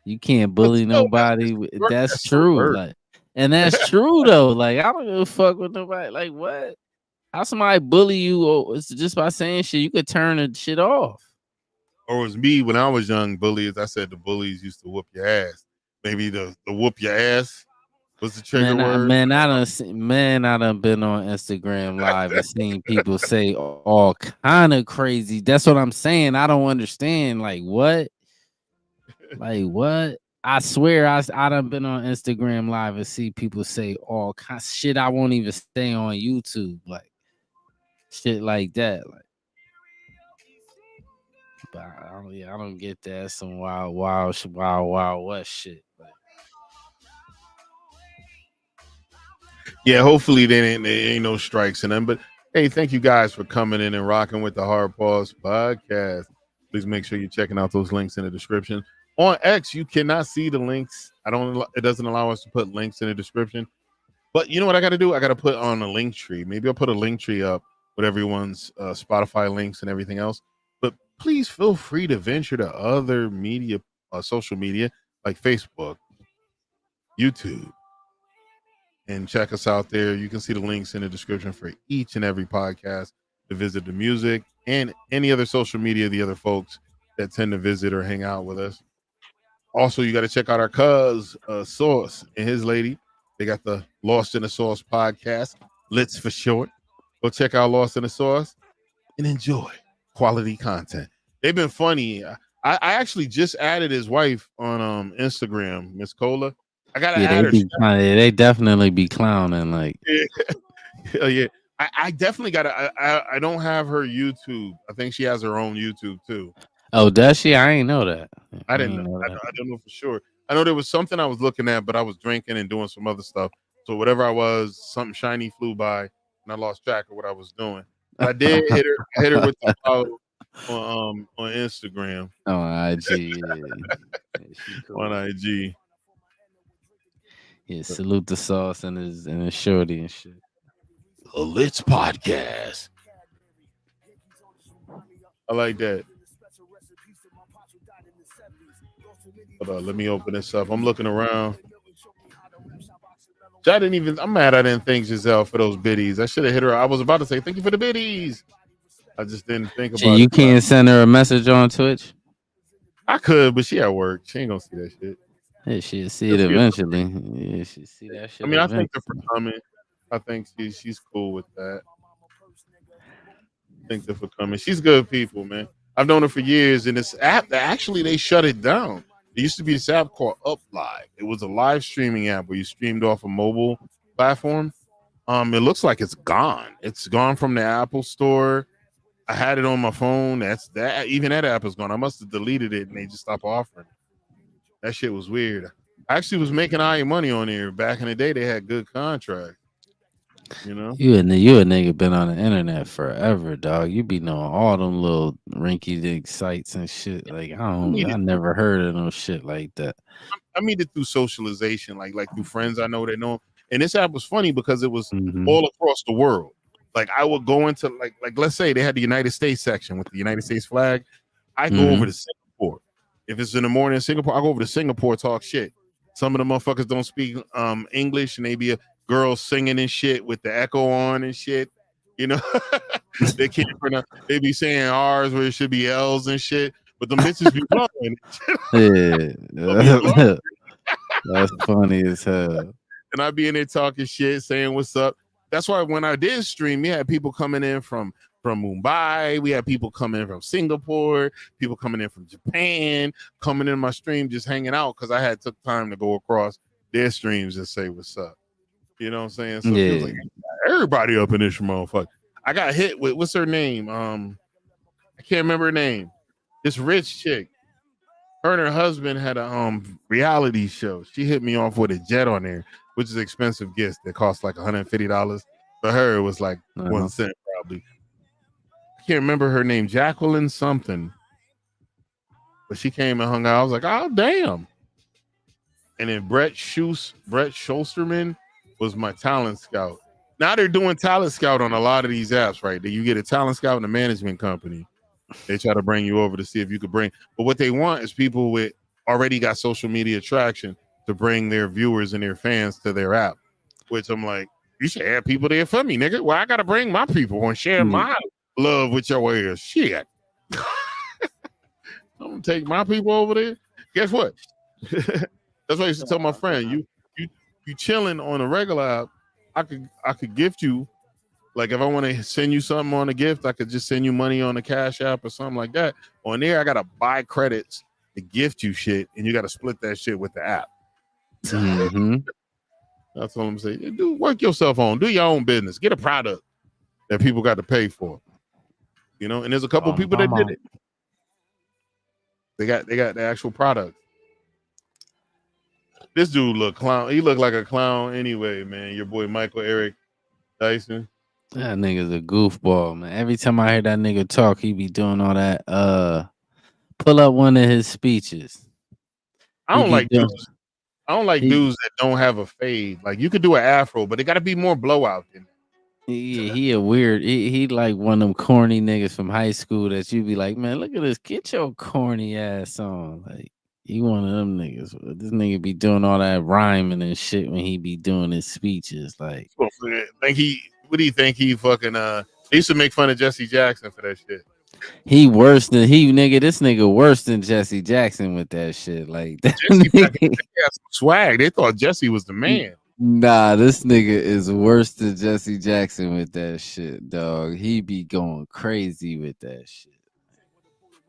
You can't bully nobody. That's true. Like, and that's true though. Like, I don't give a fuck with nobody. Like, what? How somebody bully you? It's just by saying shit. You could turn the shit off. Or it was me when I was young. Bullies. I said the bullies used to whoop your ass. Maybe the whoop your ass. What's the trigger word? I done been on Instagram Live and seen people say all kind of crazy. That's what I'm saying. I don't understand. Like what? Like what? I swear I done been on Instagram Live and see people say all kinds of shit I won't even say on YouTube. Like shit like that. Like, but I don't get that. Some wild west shit. Like, yeah, hopefully there ain't no strikes in them. But Hey, thank you guys for coming in and rocking with the Hard Pause podcast. Please make sure you're checking out those links in the description. On X, you cannot see the links. It doesn't allow us to put links in the description. But you know what I got to do? I got to put on a link tree. Maybe I'll put a link tree up with everyone's Spotify links and everything else. But please feel free to venture to other media, social media like Facebook, YouTube, and check us out there. You can see the links in the description for each and every podcast to visit the music and any other social media, the other folks that tend to visit or hang out with us. Also, you got to check out our cuz Sauce and his lady. They got the Lost in the Sauce podcast, Litz for short. Go check out Lost in the Sauce and enjoy quality content. They've been funny. I actually just added his wife on Instagram, Miss Cola. I gotta add her. They definitely be clowning like. Yeah. I definitely gotta. I don't have her YouTube. I think she has her own YouTube too. Oh, does she? I ain't know that. I didn't know. I don't know for sure. I know there was something I was looking at, but I was drinking and doing some other stuff. So whatever I was, something shiny flew by, and I lost track of what I was doing. But I did hit her. I hit her with the follow on Instagram. On IG. Cool. On IG. Yeah, salute the Sauce and his shorty and shit. A Litz podcast. I like that. Hold on, let me open this up. I'm looking around. I'm mad I didn't thank Giselle for those biddies. I should have hit her. I was about to say thank you for the biddies. I just didn't think about it. You can't send her a message on Twitch? I could, but she at work. She ain't gonna see that shit. Yeah, she'll see it eventually. Yeah, she'll see that shit. I mean, I thank her for coming. I think she's cool with that. Thank her for coming. She's good people, man. I've known her for years, and this app, actually, they shut it down. There used to be this app called Up Live. It was a live streaming app where you streamed off a mobile platform. It looks like it's gone. It's gone from the Apple Store. I had it on my phone. Even that app is gone. I must have deleted it and they just stopped offering it. That shit was weird. I actually was making money on there. Back in the day, they had good contracts. You know? You a nigga been on the internet forever, dog. You be knowing all them little rinky-dink sites and shit. Like, I never heard of no shit like that. I mean it through socialization, like through friends I know that know. And this app was funny because it was all across the world. Like I would go into like let's say they had the United States section with the United States flag. I go over to Singapore. If it's in the morning in Singapore, I go over to Singapore, talk shit. Some of the motherfuckers don't speak English, and they be a girl singing and shit with the echo on and shit. You know, they can't pronounce. They be saying R's where it should be L's and shit. But the bitches be blowing. Yeah, that's funny as hell. And I be in there talking shit, saying what's up. That's why when I did stream, we had people coming in from Mumbai. We had people coming in from Singapore, people coming in from Japan, coming in my stream, just hanging out because I had took time to go across their streams and say what's up. You know what I'm saying? So it was like everybody up in this motherfucker. I got hit with what's her name? I can't remember her name. This rich chick. Her and her husband had a reality show. She hit me off with a jet on there, which is an expensive gift that cost like $150. For her, it was like 1 cent probably. I can't remember her name, Jacqueline something. But she came and hung out. I was like, oh damn. And then Brett Schulsterman was my talent scout. Now they're doing talent scout on a lot of these apps, right? You get a talent scout in a management company. They try to bring you over to see if you could bring. But what they want is people with already got social media traction to bring their viewers and their fans to their app. Which I'm like, you should have people there for me, nigga. Well, I got to bring my people and share my love with your ass. Shit. I'm going to take my people over there. Guess what? That's what I used to tell my friend. You chilling on a regular app, I could gift you. Like if I want to send you something on a gift, I could just send you money on a Cash App or something like that. On there, I gotta buy credits to gift you shit, and you gotta split that shit with the app. That's all I'm saying. Do work yourself on. Do your own business. Get a product that people got to pay for. You know, and there's a couple people that did it. They got the actual product. This dude look clown. He looked like a clown anyway, man. Your boy Michael Eric Dyson. That nigga's a goofball, man. Every time I hear that nigga talk, he be doing all that. Pull up one of his speeches. I He don't be like doing. dudes. I don't like He dudes that don't have a fade. Like you could do an afro, but it got to be more blowout than he a weird. He like one of them corny niggas from high school that you be like, man, look at this. Get your corny ass on. Like he one of them niggas. This nigga be doing all that rhyming and shit when he be doing his speeches. Like think he. What do you think he fucking? He used to make fun of Jesse Jackson for that shit. he worse than he nigga. This nigga worse than Jesse Jackson with that shit. Like that Jesse back in the nigga. day had some swag. They thought Jesse was the man. Nah, this nigga is worse than Jesse Jackson with that shit, dog. He be going crazy with that shit.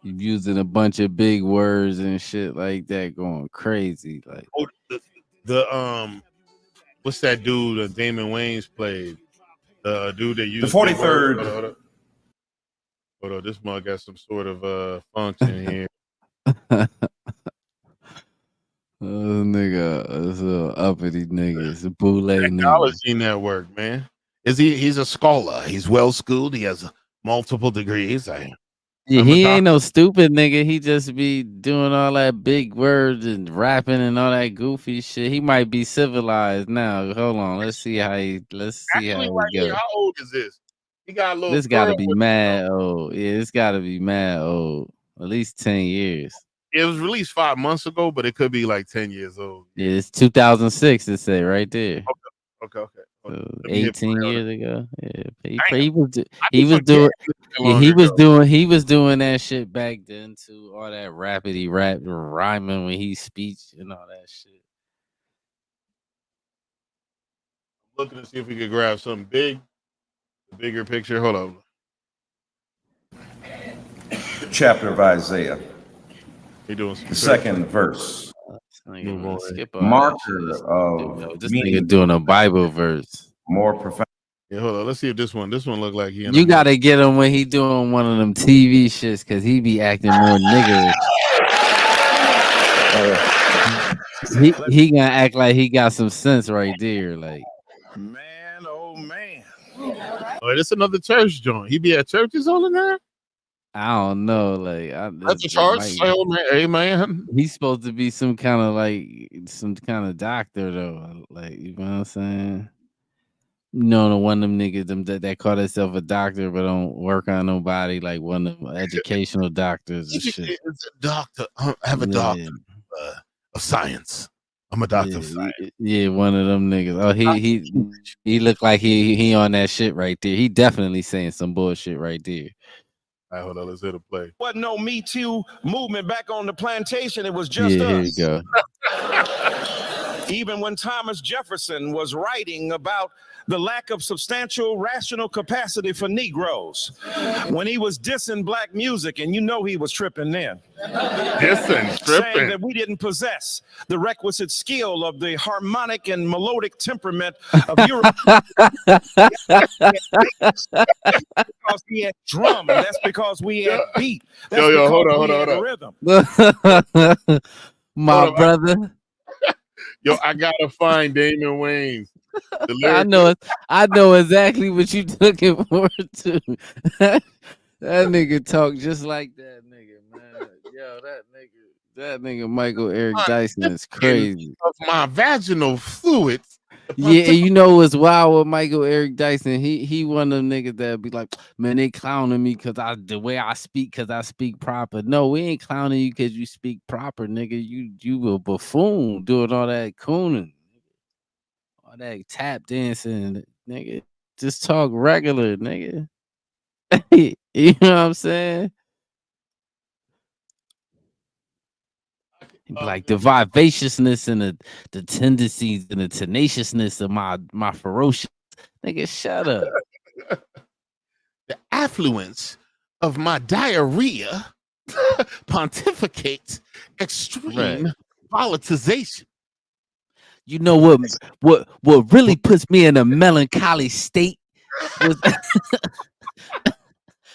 He using a bunch of big words and shit like that, going crazy. Like Oh, the what's that dude that Damon Wayans played? The dude that used the 43rd. Hold on, this mug got some sort of function here. Nigga, it's a uppity nigga. It's a bootleg nigga. Technology Network, man. He's a scholar. He's well schooled. He has multiple degrees. Yeah, he ain't no stupid nigga. He just be doing all that big words and rapping and all that goofy shit. He might be civilized now. Hold on, let's see how he goes. How old is this? He got a little. This got to be mad old. Yeah, it's got to be mad old. At least 10 years. It was released 5 months ago, but it could be like 10 years old. Yeah, it's 2006. It say right there. Okay. So 18 years ago. Yeah, he was doing that shit back then too. All that rapidy rap rhyming when he speech and all that shit. Looking to see if we could grab something big, the bigger picture. Hold on. Chapter of Isaiah. He doing some the second verse. Marker of this nigga doing a Bible verse. More profound. Yeah, hold on. Let's see if this one look like he. You gotta get him when he doing one of them TV shits because he be acting more niggerish. He gonna act like he got some sense right there. Like, man, oh man. Oh, this another church joint. He be at churches all in there. I don't know. Like, that's a church. Amen. He's supposed to be some kind of doctor though. Like, you know what I'm saying? You know, the one of them niggas that call themselves a doctor but don't work on nobody, like one of them educational doctors and shit. It's a doctor. I have a doctor of science. I'm a doctor of science. Yeah, one of them niggas. Oh, he looked like he on that shit right there. He definitely saying some bullshit right there. All right, hold on, let's hit a play. Wasn't no Me Too movement back on the plantation. It was just us. Here you go. Even when Thomas Jefferson was writing about the lack of substantial rational capacity for Negroes, when he was dissing black music, and you know he was tripping then. Tripping. Saying that we didn't possess the requisite skill of the harmonic and melodic temperament of Europe. Because we had drum, that's because we had beat. That's hold on. Rhythm. My brother. Yo, I gotta find Damon Wayans. I know exactly what you looking for too. That nigga talk just like that nigga, man. Yo, that nigga Michael Eric Dyson is crazy. Of my vaginal fluids. Yeah, you know what's wild with Michael Eric Dyson? He one of them niggas that be like, man, they clowning me because the way I speak, because I speak proper. No, we ain't clowning you because you speak proper, nigga. You a buffoon doing all that cooning. All that tap dancing, nigga. Just talk regular, nigga. You know what I'm saying? Like the vivaciousness and the tendencies and the tenaciousness of my ferocious nigga. Shut up. The affluence of my diarrhea pontificates extreme volatilization. You know what really puts me in a melancholy state was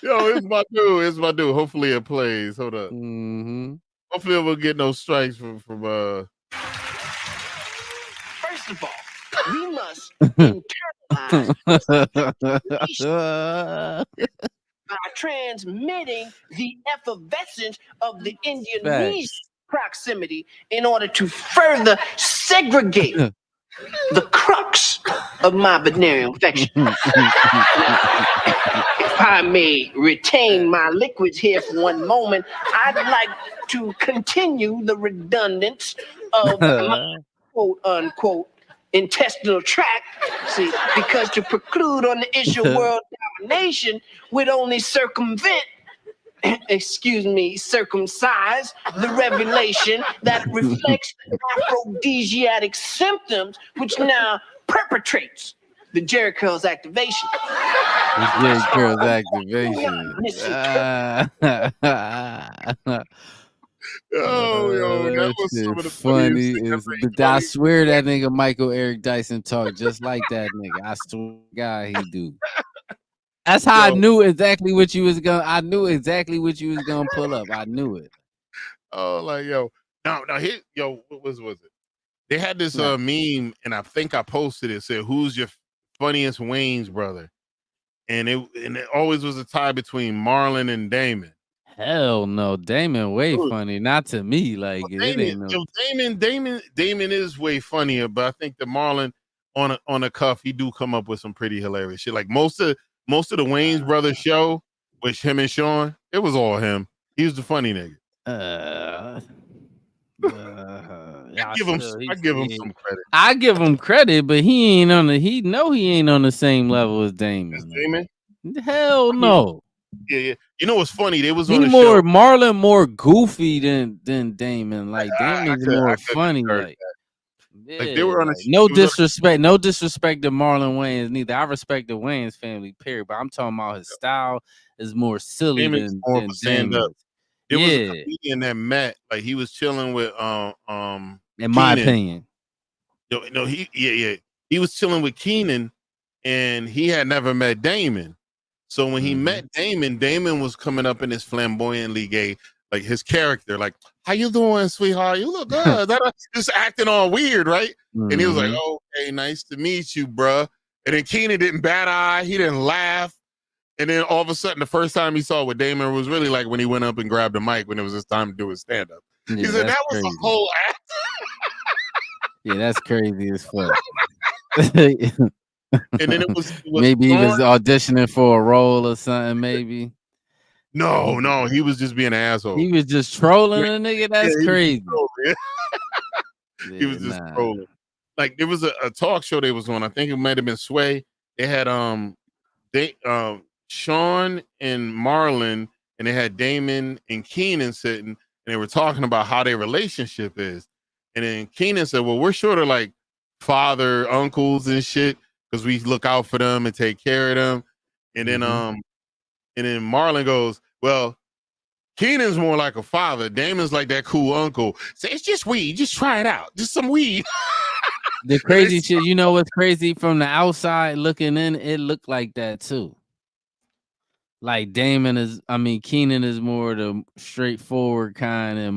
Yo, it's my dude. Hopefully it plays. Hold up. Mm-hmm. Hopefully we'll get no strikes from First of all, we must internally by transmitting the effervescence of the Indonesian Facts. proximity in order to further segregate the crux of my venereal infection. If I may retain my liquids here for one moment, I'd like to continue the redundance of my quote unquote intestinal tract. See, because to preclude on the issue of world domination would only circumcise the revelation that reflects the aphrodisiac symptoms, which now perpetrates the Jericho's activation. The J. Curl's activation. Oh, yo, that That was some shit of the funniest funny. thing I But I swear that nigga Michael Eric Dyson talk just like that nigga. I swear to God he do. That's how I knew exactly what you was gonna. I knew exactly what you was gonna pull up. I knew it. Oh, like yo, now here, yo, what was it? They had this meme, and I think I posted it. Said, "Who's your funniest Wayne's brother?" And it always was a tie between Marlon and Damon. Hell no, Damon way funny. Not to me, like it ain't no. Damon is way funnier, but I think the Marlon on a cuff, he do come up with some pretty hilarious shit. Like most of the Wayne's brothers show, which him and Shawn, it was all him. He was the funny nigga. I give him some credit. I give him credit, but he ain't on the same level as Damon. Damon? Hell no. Yeah. You know what's funny? They was on He the more show. Marlon more goofy than Damon. Like Damon's more funny. Like, yeah, like they were on no disrespect to Marlon Wayans neither. I respect the Wayans family, period. But I'm talking about his style is more silly Damon's than more of a stand-up. There was a yeah. comedian that met, like he was chilling with in my opinion. No, he was chilling with Keenan, and he had never met Damon. So when he met Damon, Damon was coming up in his flamboyantly gay, like his character, like, how you doing, sweetheart? You look good. Just acting all weird, right? And he was like, okay, nice to meet you, bruh. And then Keenan didn't bat eye, he didn't laugh. And then all of a sudden, the first time he saw what Damon was really like when he went up and grabbed the mic when it was his time to do his stand-up. Yeah, he said that was the whole act. Yeah, that's crazy as fuck. And then it was maybe he was auditioning for a role or something, maybe. No, he was just being an asshole. He was just trolling a nigga. That's crazy. He was just trolling. Like there was a talk show they was on. I think it might have been Sway. They had Shawn and Marlon, and they had Damon and Keenan sitting, and they were talking about how their relationship is. And then Keenan said, well, we're sort of like father, uncles and shit, because we look out for them and take care of them. And then Marlon goes, well, Keenan's more like a father. Damon's like that cool uncle. Say, it's just weed. Just try it out. Just some weed. The crazy shit, you know what's crazy? From the outside looking in, it looked like that too. Like Keenan is more the straightforward kind, and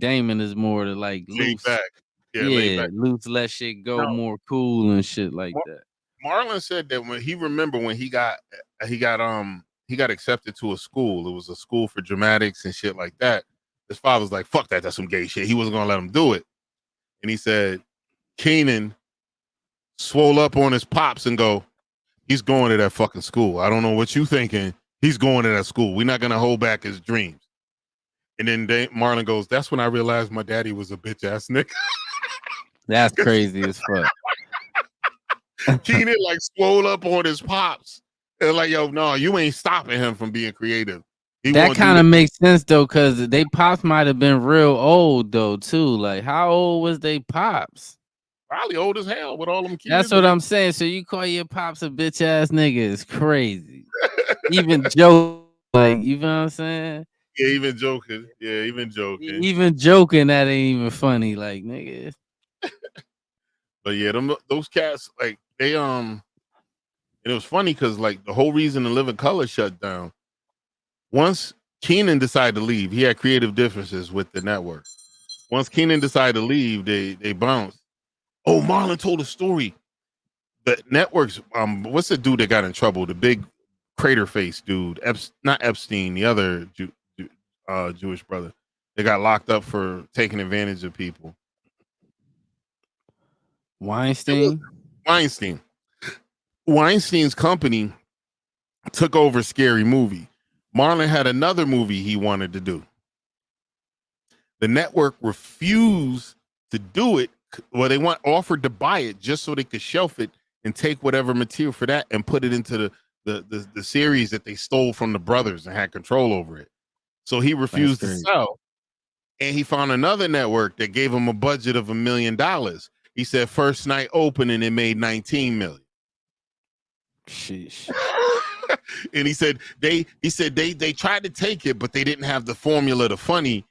Damon is more the like loose, back. Laid back. Loose, let shit go, more cool and shit like that. Marlon said that when he got accepted to a school, it was a school for dramatics and shit like that. His father was like, fuck that, that's some gay shit. He wasn't gonna let him do it. And he said, Keenan swole up on his pops and go, he's going to that fucking school. I don't know what you thinking. He's going to that school. We're not going to hold back his dreams. And then Marlon goes, that's when I realized my daddy was a bitch ass nigga. That's crazy as fuck. Keenan like swole up on his pops. And like, yo, no, you ain't stopping him from being creative. That kind of makes sense though, because they pops might have been real old though too. Like, how old was they pops? Probably old as hell with all them kids. That's what I'm saying. So you call your pops a bitch ass nigga is crazy. Even joke, like, you know what I'm saying? Yeah, even joking. Even joking, that ain't even funny, like, nigga. But yeah, those cats, like, they and it was funny because like the whole reason the Living Color shut down. Once Keenan decided to leave, he had creative differences with the network. Once Keenan decided to leave, they bounced. Oh, Marlon told a story. the networks. What's the dude that got in trouble? The big crater face dude, not Epstein, the other Jewish brother. They got locked up for taking advantage of people. Weinstein. Weinstein's company took over Scary Movie. Marlon had another movie he wanted to do. The network refused to do it. Well, they offered to buy it just so they could shelf it and take whatever material for that and put it into the series that they stole from the brothers and had control over it. So he refused to sell. And he found another network that gave him a budget of $1 million. He said first night opening, it made 19 million. Sheesh. And he said they tried to take it, but they didn't have the formula to funny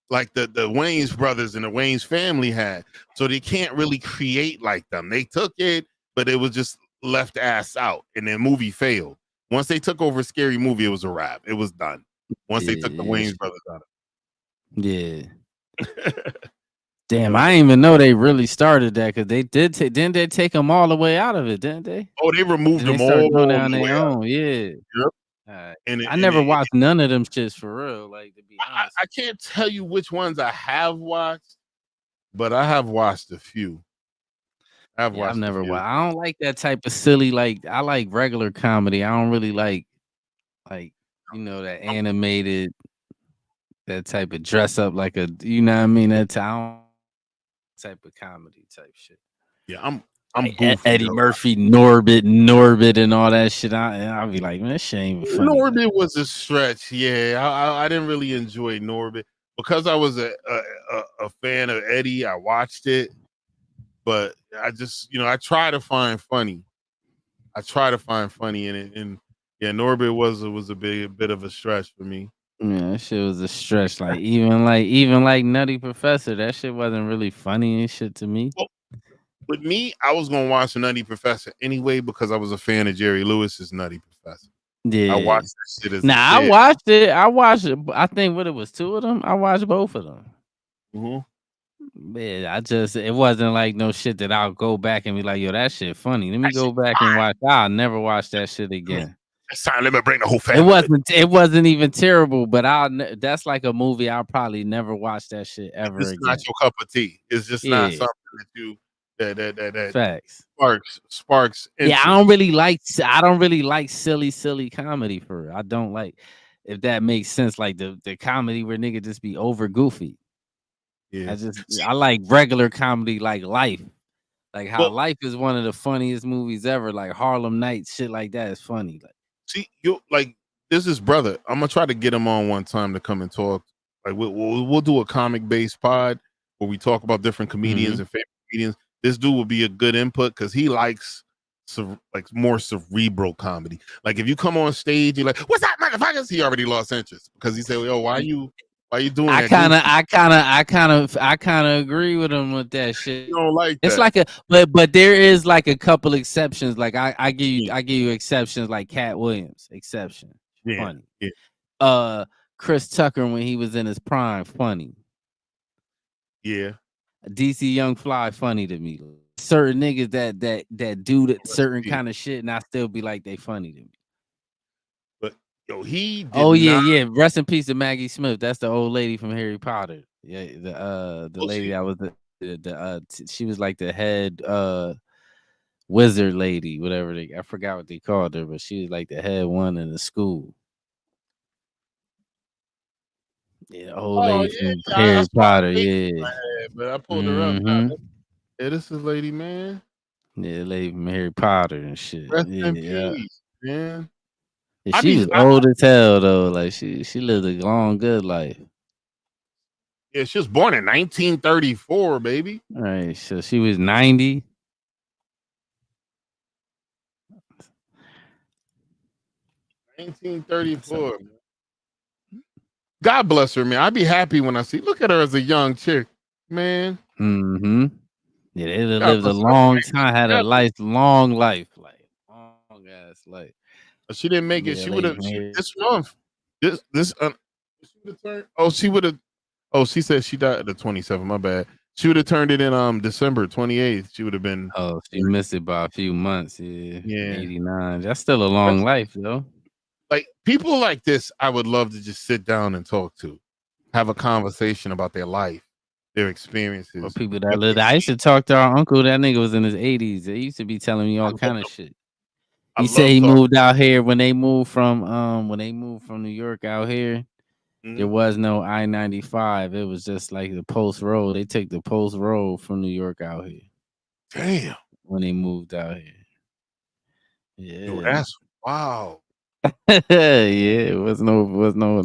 like the Wayans brothers and the Wayans family had. So they can't really create like them. They took it, but it was just left ass out, and the movie failed. Once they took over Scary Movie, it was a wrap. It was done. Once they took the Wayans brothers out of it. Yeah. Damn, I didn't even know they really started that because they didn't they take them all the way out of it, didn't they? Oh, they removed them all going down their own. Yeah. Yep. I never watched none of them shits for real. Like, to be honest, I can't tell you which ones I have watched, but I have watched a few. I've never watched. I don't like that type of silly. Like, I like regular comedy. I don't really like that animated, that type of dress up like a, you know what I mean? That type of comedy type shit. Yeah, I'm like Eddie Murphy, Norbit, and all that shit. I'll be like, man, that shit ain't even funny. Norbit was a stretch. Yeah, I didn't really enjoy Norbit because I was a fan of Eddie. I watched it, but I just, I try to find funny. In it, and yeah, Norbit was a bit of a stretch for me. Yeah, that shit was a stretch. Like even like Nutty Professor, that shit wasn't really funny and shit to me. Well, with me, I was gonna watch the Nutty Professor anyway because I was a fan of Jerry Lewis's Nutty Professor. Yeah, I watched that shit as a kid. I watched it. I think what it was, 2 of them. I watched both of them. Mm-hmm. Yeah, it wasn't like no shit that I'll go back and be like, yo, that shit funny. Let me go back and watch. I'll never watch that shit again. It's time. Let me bring the whole family. It wasn't even terrible, but that's like a movie I'll probably never watch that shit ever again. It's not your cup of tea. It's just not something that you that facts sparks. Yeah, I don't really like silly comedy for real. I don't like, if that makes sense, like the comedy where nigga just be over goofy. Yeah, I like regular comedy, like Life. Like how Life is one of the funniest movies ever. Like Harlem Nights, shit like that is funny. Like, see, this is brother. I'm gonna try to get him on one time to come and talk. Like we'll do a comic based pod where we talk about different comedians and favorite comedians. This dude will be a good input because he likes more cerebral comedy. Like if you come on stage, you're like, "What's that, motherfuckers?" He already lost interest because he said, "Yo, why you doing that?" I kind of agree with him with that shit. You don't like that. It's like but there is like a couple exceptions. Like I give you exceptions, like Cat Williams, exception. Yeah. Funny. Yeah. Chris Tucker when he was in his prime, funny. Yeah. DC Young Fly, funny to me. Certain niggas that do that certain kind of shit, and I still be like, they funny to me. But yo, he did yeah. Rest in peace to Maggie Smith. That's the old lady from Harry Potter. Yeah, the lady that was she was like the head wizard lady, whatever I forgot what they called her, but she was like the head one in the school. Yeah, old lady from Harry Potter. Yeah, but I pulled her up. Yeah, this is lady, man. Yeah, lady from Harry Potter and shit. Rest in peace, man. Yeah, she was old as hell though. Like she lived a long, good life. Yeah, she was born in 1934, baby. All right, so she was 90. $1934. God bless her, man. I'd be happy when I see. Look at her as a young chick, man. Mm-hmm. Yeah, they lived a long time, had a long life, like long ass life. But she didn't make it. She would have this month. She would have turned. Oh, she would have. Oh, she said she died at the 27th. My bad. She would have turned it in December 28th. She would have been. Oh, she missed it by a few months. Yeah, Yeah. 89. That's still a long life, though. Like people like this, I would love to just sit down and talk to, have a conversation about their life, their experiences. Or people that live. I used to talk to our uncle. That nigga was in his 80s. He used to be telling me all kind of shit. He said he moved out here when they moved from New York out here. There was no I-95. It was just like the post road. They took the post road from New York out here. Damn. When they moved out here. Yeah. Yo, that's wow. Yeah, it was no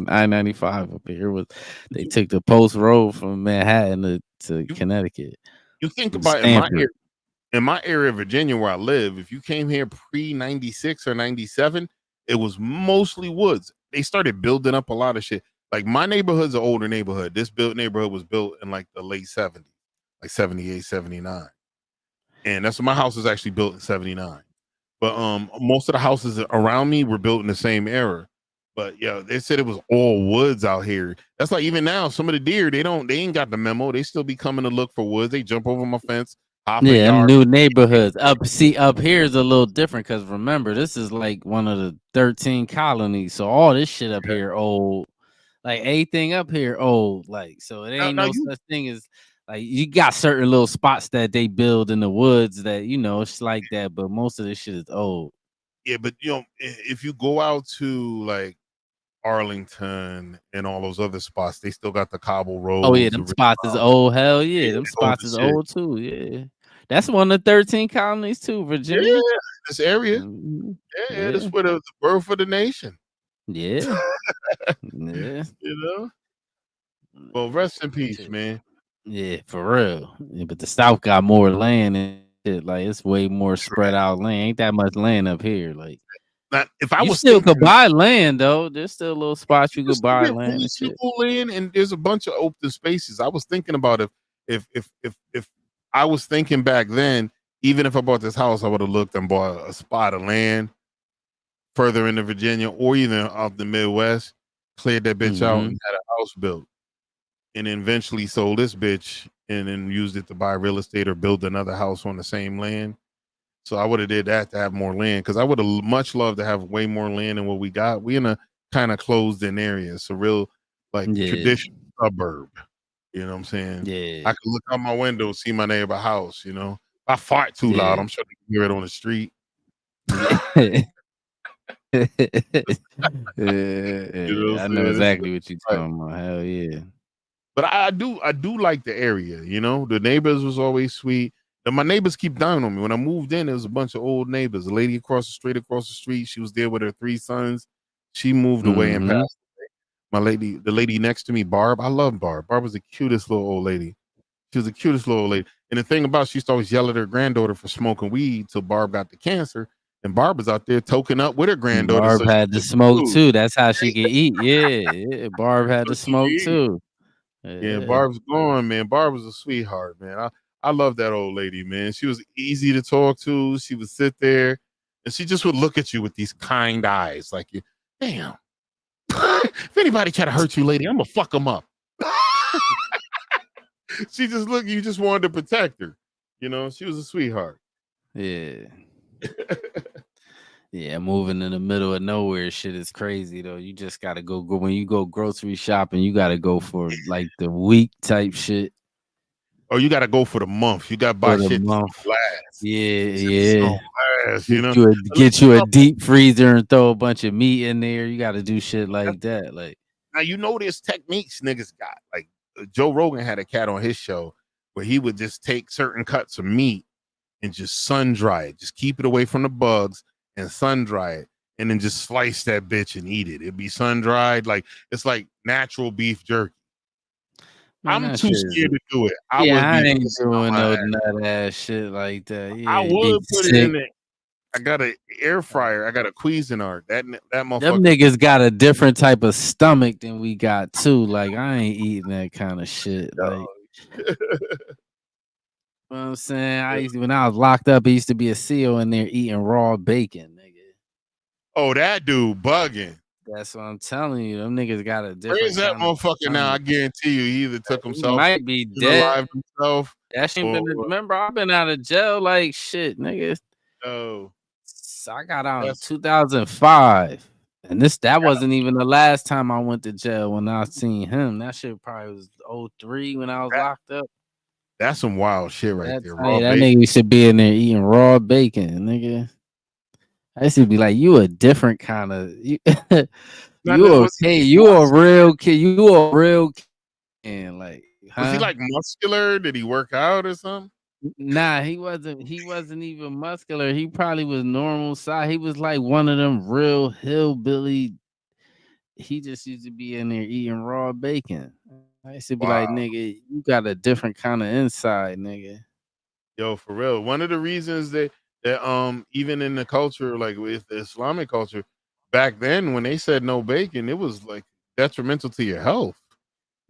I-95 up here. They took the post road from Manhattan to Connecticut. You think about in my area of Virginia where I live, if you came here pre-96 or 97, it was mostly woods. They started building up a lot of shit. Like my neighborhood's an older neighborhood. This neighborhood was built in like the late 70s, like 78, 79. And that's my house was actually built in 79. But most of the houses around me were built in the same era. But yeah, they said it was all woods out here. That's like even now, some of the deer, they ain't got the memo. They still be coming to look for woods. They jump over my fence. Yeah, them new neighborhoods. Up here is a little different because remember, this is like one of the 13 colonies. So all this shit up here old. Like anything up here old. Like so it ain't such thing as like you got certain little spots that they build in the woods that it's like that, but most of this shit is old. Yeah, but if you go out to like Arlington and all those other spots, they still got the cobble roads. Oh yeah, them spots is old. Hell yeah, them spots is old too. Yeah, that's one of the 13 colonies too, Virginia. Yeah, this area. Yeah, that's where the birth of the nation. Yeah, yeah. Well, rest in peace, man. Yeah, for real. Yeah, but the South got more land and shit. Like it's way more spread out land. Ain't that much land up here. Like, if I you was still could buy land though. There's still little spots you could buy land and shit. Land and there's a bunch of open spaces. I was thinking about if I was thinking back then, even if I bought this house, I would have looked and bought a spot of land further into Virginia or even off the Midwest, cleared that bitch out and had a house built. And then eventually sold this bitch and then used it to buy real estate or build another house on the same land. So I would have did that to have more land because I would have much loved to have way more land than what we got. We in a kind of closed in area. It's a real traditional suburb. You know what I'm saying? Yeah. I can look out my window, see my neighbor house, If I fart too loud, I'm sure they can hear it on the street. I know exactly what you're talking about. Hell yeah. But I do like the area, The neighbors was always sweet. And my neighbors keep dying on me. When I moved in, there was a bunch of old neighbors. A lady across the street, she was there with her 3 sons. She moved away and passed away. The lady next to me, Barb. I love Barb. Barb was the cutest little old lady. She was the cutest little old lady. And the thing about she used to always yell at her granddaughter for smoking weed till Barb got the cancer. And Barb was out there toking up with her granddaughter. Barb had to smoke too. That's how she could eat. Yeah. Barb had to smoke too. Yeah, Barb's gone, man. Barb was a sweetheart, man. I love that old lady, man. She was easy to talk to. She would sit there and she just would look at you with these kind eyes like, damn. If anybody try to hurt you, lady, I'm going to fuck them up. She just looked, you just wanted to protect her. She was a sweetheart. Yeah. Yeah, moving in the middle of nowhere shit is crazy though. You just gotta go when you go grocery shopping, you gotta go for like the week type shit. Oh, you gotta go for the month. You gotta buy shit last. Yeah. Get you a deep freezer and throw a bunch of meat in there. You gotta do shit like that. Like now there's techniques niggas got. Like Joe Rogan had a cat on his show where he would just take certain cuts of meat and just sun dry it. Just keep it away from the bugs. And sun dry it, and then just slice that bitch and eat it. It'd be sun dried, like it's like natural beef jerky. Man, I'm too scared to do it. I ain't doing no nut ass shit like that. Yeah, I would put it in there. I got an air fryer. I got a Cuisinart. That motherfucker. Them niggas got a different type of stomach than we got too. Like I ain't eating that kind of shit. Like. You know what I'm saying? When I was locked up, it used to be a seal in there eating raw bacon, nigga. Oh, that dude bugging. That's what I'm telling you. Them niggas got a Where different is that kind of motherfucker now? I guarantee you, he either took He himself, might be alive dead. himself, That shit been. or Remember, I've been out of jail like shit, nigga. no. I got out in That's 2005, and that wasn't even the last time I went to jail. When I seen him, that shit probably was 03 when I was locked up. that's some wild shit right there. Raw That bacon. nigga should be in there eating raw bacon, nigga. I used to be like, you a different kind of you. You okay? You a real kid. You a real kid. Like, huh? Was he like muscular? Did he work out or something? Nah, he wasn't. He wasn't even muscular. He probably was normal size. He was like one of them real hillbilly. He just used to be in there eating raw bacon. I used to be like, nigga, you got a different kind of inside, nigga. Yo, for real. One of the reasons that even in the culture, like with the Islamic culture, back then when they said no bacon, it was like detrimental to your health.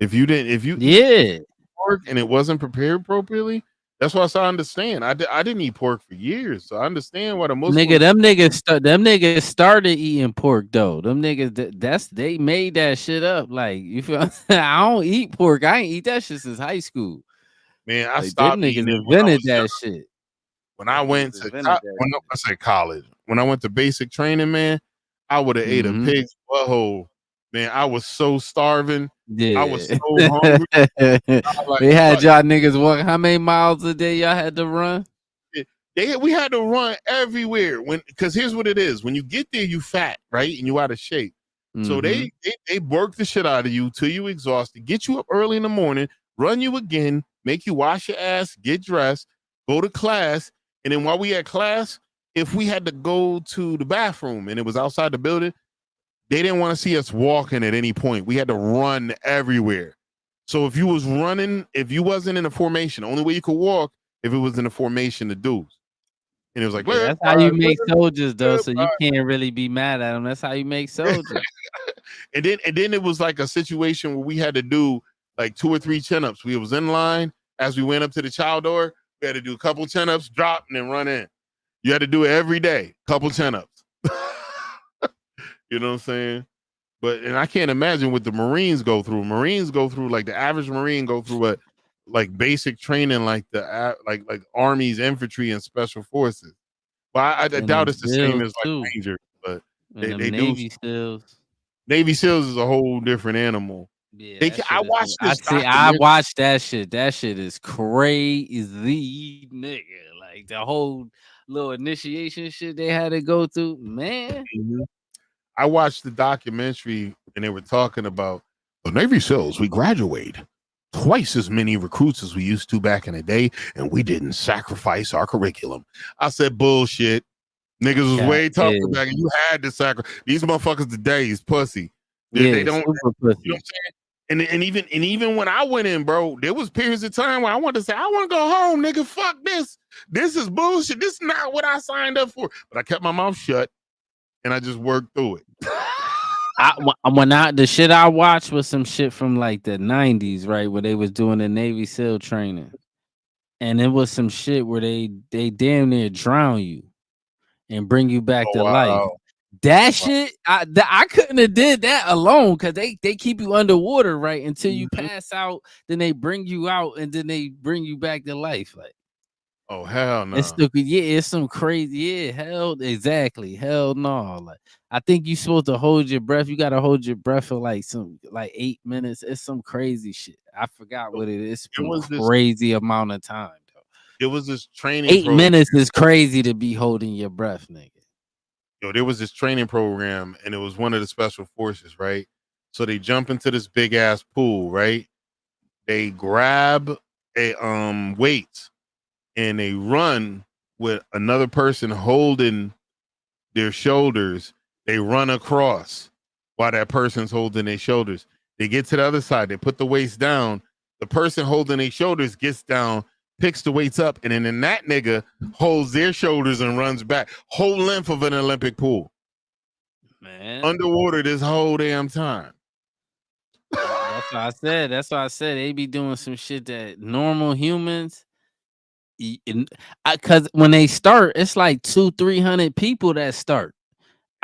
If you eat pork and it wasn't prepared appropriately, that's why I understand. I didn't eat pork for years, so I understand why the Muslims. Nigga, them niggas started eating pork though. Them niggas they made that shit up. Like, you feel? I don't eat pork. I ain't eat that shit since high school. Man, I Like, stopped them eating niggas it when I invented was that young. shit. When I went to I say college, when I went to basic training, man, I would have ate a pig's butthole. Man, I was so starving. Yeah. I was so hungry. They had y'all niggas walk. How many miles a day y'all had to run? We had to run everywhere because here's what it is: when you get there, you fat, right, and you out of shape. So they work the shit out of you till you exhausted, get you up early in the morning, run you again, make you wash your ass, get dressed, go to class, and then while we had class, if we had to go to the bathroom and it was outside the building, they didn't want to see us walking at any point. We had to run everywhere. So if you wasn't in a formation, the only way you could walk if it was in a formation to do. And it was like, that's how you make soldiers, though. So you can't really be mad at them. That's how you make soldiers. and then it was like a situation where we had to do like 2 or 3 chin-ups. We was in line as we went up to the child door. We had to do a couple chin-ups, drop, and then run in. You had to do it every day, couple chin-ups. You know what I'm saying? And I can't imagine what the Marines go through. Marines go through, like the average Marine go through what, like basic training, like the like Army's infantry and special forces. Well, I doubt it's the same as like Rangers, but they Navy do. SEALs. Navy SEALs is a whole different animal. Yeah, I watched this. I watched that shit. That shit is crazy, nigga. Like the whole little initiation shit they had to go through, man. I watched the documentary and they were talking about the Navy SEALs. We graduate twice as many recruits as we used to back in the day, and we didn't sacrifice our curriculum. I said, bullshit. Niggas was way tougher back, and you had to sacrifice. These motherfuckers today is pussy. They don't. You know what I'm saying? And even when I went in, bro, there was periods of time where I wanted to say, I want to go home, nigga. Fuck this. This is bullshit. This is not what I signed up for. But I kept my mouth shut and I just worked through it. The shit I watched was some shit from like the 90s, right? Where they was doing the Navy SEAL training. And it was some shit where they damn near drown you and bring you back to life. That shit, I couldn't have did that alone because they keep you underwater, right? Until you pass out, then they bring you out and then they bring you back to life. Like, oh hell no. It's some crazy, hell no. Like, I think you supposed to hold your breath. You gotta hold your breath for like 8 minutes. It's some crazy shit. I forgot what it is. It was crazy amount of time. It was this training. 8 minutes is crazy to be holding your breath, nigga. Yo, there was this training program, and it was one of the special forces, right? So they jump into this big ass pool, right? They grab a weights and they run with another person holding their shoulders. They run across while that person's holding their shoulders. They get to the other side. They put the weights down. The person holding their shoulders gets down, picks the weights up, and then that nigga holds their shoulders and runs back. Whole length of an Olympic pool. Man. Underwater this whole damn time. That's why I said they be doing some shit that normal humans, because when they start, it's like 200-300 people that start.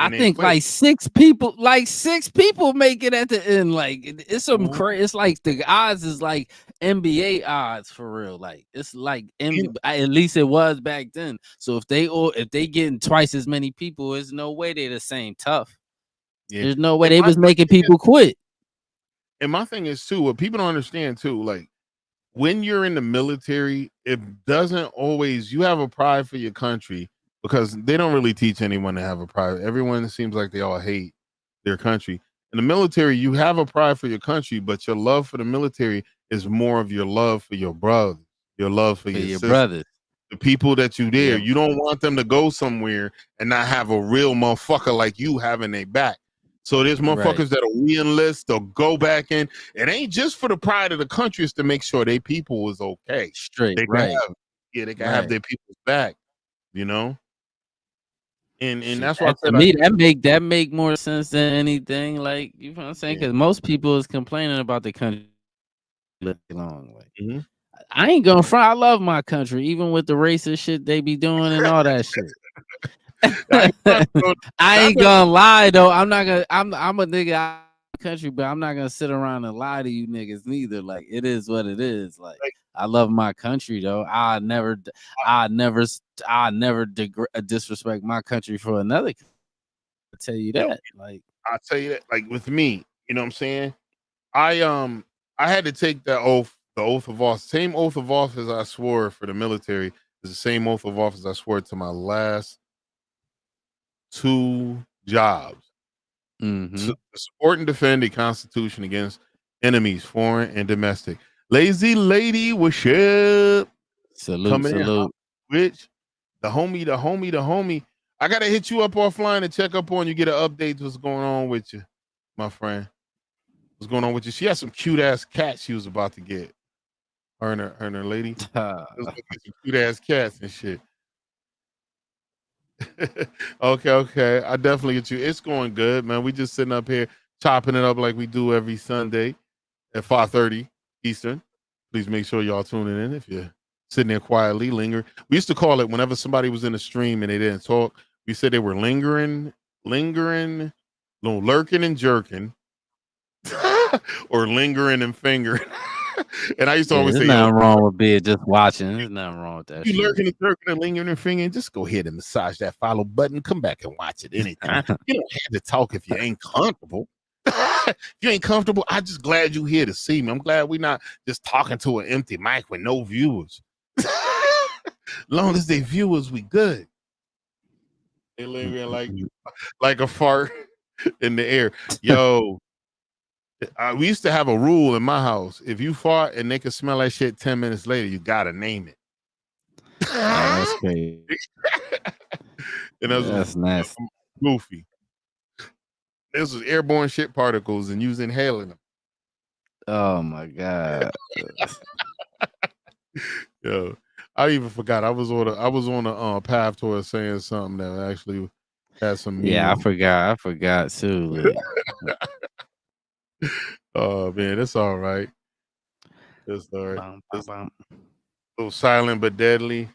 I think like six people make it at the end. Like it's some crazy. It's like the odds is like NBA odds for real. Like it's like at least it was back then. So if they getting twice as many people, there's no way they're the same tough. Yeah. There's no way they was making people quit. And my thing is too, what people don't understand too, like when you're in the military, it doesn't always, you have a pride for your country because they don't really teach anyone to have a pride. Everyone seems like they all hate their country. In the military, you have a pride for your country, but your love for the military is more of your love for your brother, your love for your brothers, the people that you there. You don't want them to go somewhere and not have a real motherfucker like you having their back. So there's motherfuckers that'll re-enlist, they'll go back in. It ain't just for the pride of the country, it's to make sure they people is okay. Straight, they can have their people's back, you know? And that's why I said that make more sense than anything. Like, you know what I'm saying? Because most people is complaining about the country long. Like, I ain't gonna front. I love my country, even with the racist shit they be doing and all that shit. I ain't gonna lie though. I'm not gonna. I'm a nigga out of the country, but I'm not gonna sit around and lie to you niggas neither. Like it is what it is. Like I love my country though. I never disrespect my country for another. I tell you that. Like I'll tell you that. Like with me, you know what I'm saying? I had to take that oath, the oath of office, same oath of office I swore for the military is the same oath of office I swore to my last 2 jobs to support and defend the Constitution against enemies, foreign and domestic. Lazy lady, what's up? Salute. Which the homie. I gotta hit you up offline and check up on you, get an update. What's going on with you, my friend? What's going on with you? She had some cute ass cats she was about to get. Her and her lady. Some cute ass cats and shit. Okay. I definitely get you. It's going good, man. We just sitting up here chopping it up like we do every Sunday at 5:30 Eastern. Please make sure y'all tuning in if you're sitting there quietly, lingering. We used to call it whenever somebody was in the stream and they didn't talk, we said they were lingering, no, lurking and jerking, or lingering and fingering. And I used to always say, nothing wrong with being just watching. There's nothing wrong with that. You lurking and jerking and lingering and fingering, just go ahead and massage that follow button. Come back and watch it anytime. You don't have to talk if you ain't comfortable. If you ain't comfortable, I'm just glad you here to see me. I'm glad we're not just talking to an empty mic with no viewers. Long as they viewers, we good. They lingering like a fart in the air. Yo, we used to have a rule in my house. If you fart and they can smell that shit 10 minutes later, you gotta name it. Oh, that's crazy. And that's nasty. Goofy. This was airborne shit particles and you was inhaling them. Oh my God. Yo, I even forgot. I was on a path towards saying something that actually had some meaning. Yeah, I forgot too. Oh man, it's all right. It's all right. It's a little silent but deadly.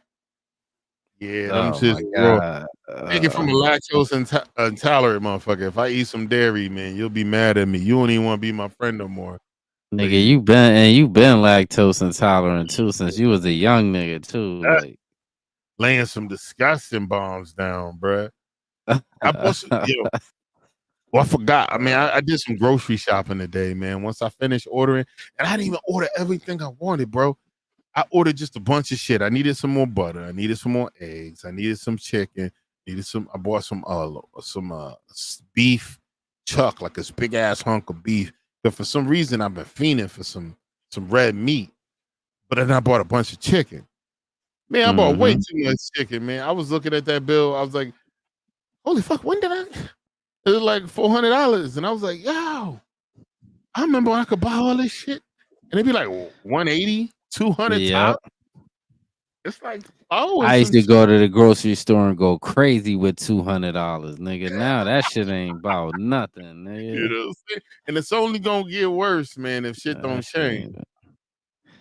Yeah, them shits raw. Take it from a lactose intolerant motherfucker. If I eat some dairy, man, you'll be mad at me. You don't even want to be my friend no more. Nigga, you been lactose intolerant too since you was a young nigga too. Like laying some disgusting bombs down, bruh. Well, I forgot. I mean, I did some grocery shopping today, man. Once I finished ordering, and I didn't even order everything I wanted, bro. I ordered just a bunch of shit. I needed some more butter. I needed some more eggs. I needed some chicken. I bought some beef chuck, like this big ass hunk of beef. But for some reason, I've been fiending for some red meat. But then I bought a bunch of chicken. Man, I bought way too much chicken, man. I was looking at that bill. I was like, holy fuck, when did I? It was like $400. And I was like, yo, I remember when I could buy all this shit. And it'd be like 180, 200 top. It's like, I used to go to the grocery store and go crazy with $200, nigga. Now that shit ain't about nothing, nigga. You know what I'm saying? And it's only gonna get worse, man, if shit don't change.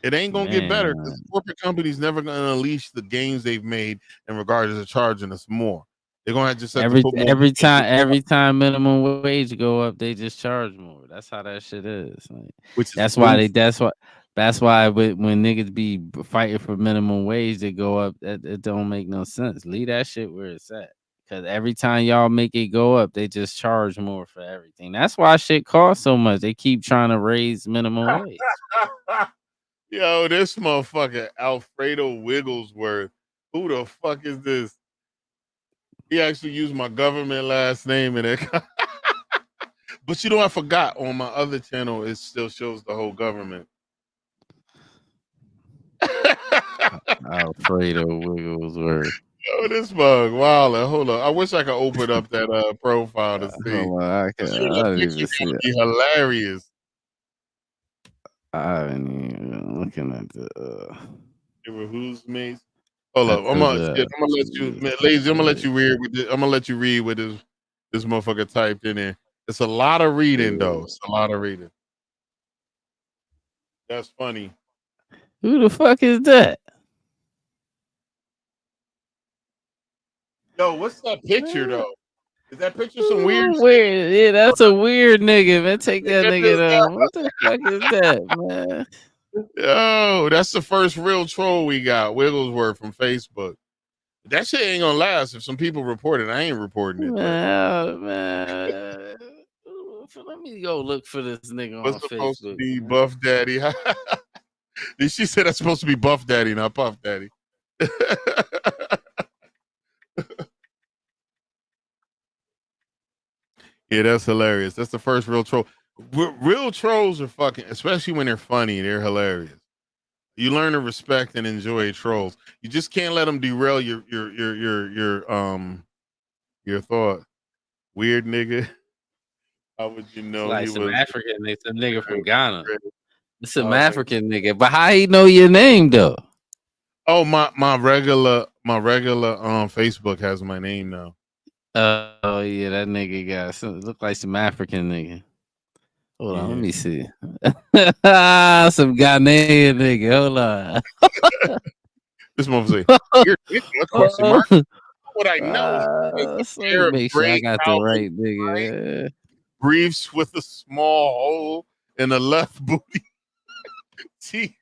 It ain't gonna get better because corporate companies never gonna unleash the gains they've made in regards to charging us more. They're gonna just have to put more every time minimum wage go up, they just charge more. That's how that shit is. Like, which is that's why when niggas be fighting for minimum wage, they go up. It don't make no sense. Leave that shit where it's at. Cause every time y'all make it go up, they just charge more for everything. That's why shit costs so much. They keep trying to raise minimum wage. Yo, this motherfucker Alfredo Wigglesworth. Who the fuck is this? He actually used my government last name in it. But you know, I forgot on my other channel, it still shows the whole government. Alfredo Wigglesworth. Oh, this mug. Wow. Hold on. I wish I could open up that profile to see. Hold on, I don't even see it. Be hilarious. I ain't even looking at the. Who's mates? Hold up. I'm gonna let you, ladies. I'm gonna let you read. I'm gonna let you read what this motherfucker typed in there. It's a lot of reading, though. It's a lot of reading. That's funny. Who the fuck is that? Yo, what's that picture though? Is that picture some weird? Yeah, that's a weird nigga, man. Take that nigga down. What the fuck is that, man? Yo, that's the first real troll we got, Wigglesworth from Facebook. That shit ain't gonna last if some people report it. I ain't reporting it. Man. Let me go look for this nigga on Facebook. What's supposed to be Buff Daddy? She said that's supposed to be Buff Daddy, not Puff Daddy. Yeah, that's hilarious. That's the first real troll. Real trolls are fucking, especially when they're funny, they're hilarious. You learn to respect and enjoy trolls. You just can't let them derail your thought. Weird nigga. How would you know? Like he some was African nigga, some nigga from Ghana. It's some African nigga. But how he know your name though? Oh, my regular Facebook has my name now. Oh yeah, that nigga got look like some African nigga. Hold on, let me see. Some Ghanaian nigga. Hold on. This motherfucker say, what I know is so make sure I got the right nigga. Briefs with a small hole in the left booty. See,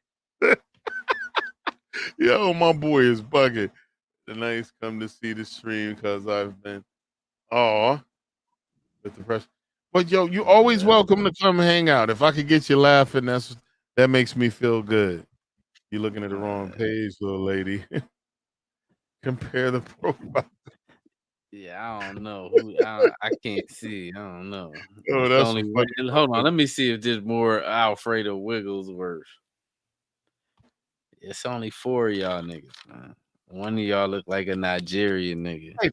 yo, my boy is bugging. The nice come to see the stream because I've been with the press. But yo, you always welcome to come hang out. If I could get you laughing, that makes me feel good. You're looking at the wrong page, little lady. Compare the profile. Yeah, I don't know. I can't see. I don't know. Oh, that's only hold on. Let me see if there's more Alfredo Wigglesworth. It's only 4 of y'all niggas, man. One of y'all look like a Nigerian nigga. Hey,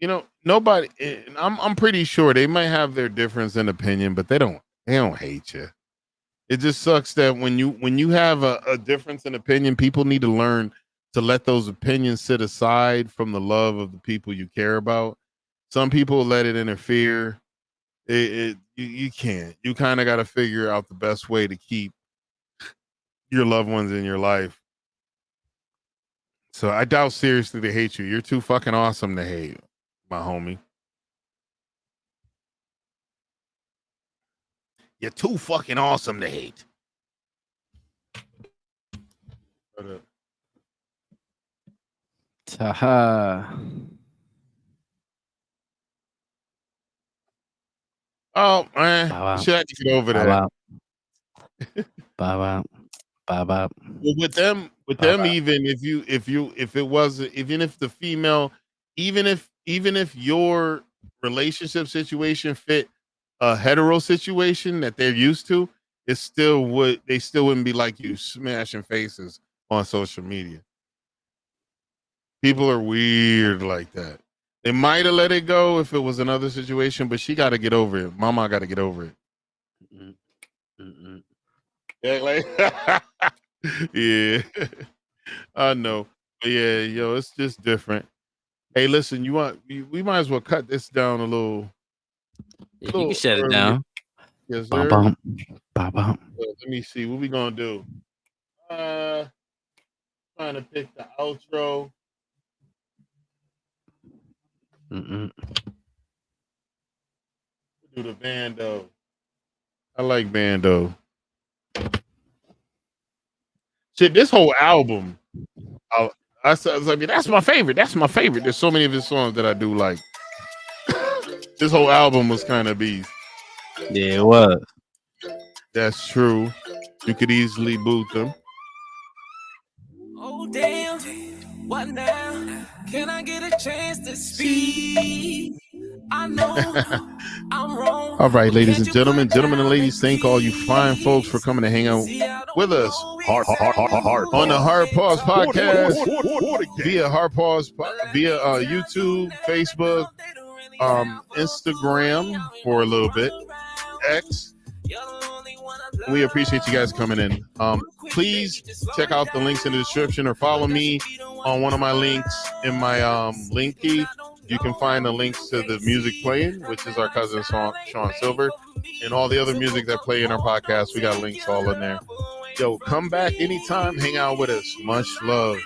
you know, nobody. I'm pretty sure they might have their difference in opinion, but they don't hate you. It just sucks that when you have a difference in opinion, people need to learn to let those opinions sit aside from the love of the people you care about. Some people let it interfere. You can't. You kind of got to figure out the best way to keep your loved ones in your life. So I doubt seriously they hate you. You're too fucking awesome to hate, my homie. You're too fucking awesome to hate. Taha. Oh man, should I get over that? Bye. Well, with them, even if the female, even if your relationship situation fit a hetero situation that they're used to, they still wouldn't be like you smashing faces on social media. People are weird like that. They might have let it go if it was another situation, but she got to get over it. Mama got to get over it. Yeah, like, yeah, I know. But yeah, yo, it's just different. Hey, listen, we might as well cut this down a little. You can shut it down. Yes, sir. Bum. Let me see what we gonna do. Trying to pick the outro. Do the bando. I like bando. Shit, this whole album, I mean, that's my favorite. That's my favorite. There's so many of his songs that I do like. This whole album was kind of beast. Yeah, it was. That's true. You could easily boot them. Oh damn, what now? Can I get a chance to speak? I know I'm wrong. All right, ladies and gentlemen and ladies, thank all you fine folks for coming to hang out with us on the Hard Pause Podcast via via YouTube, Facebook, Instagram for a little bit, X. We appreciate you guys coming in. Please check out the links in the description or follow me on one of my links in my link key. You can find the links to the music playing, which is our cousin Shawn Silver, and all the other music that play in our podcast. We got links all in there. Yo, come back anytime. Hang out with us. Much love.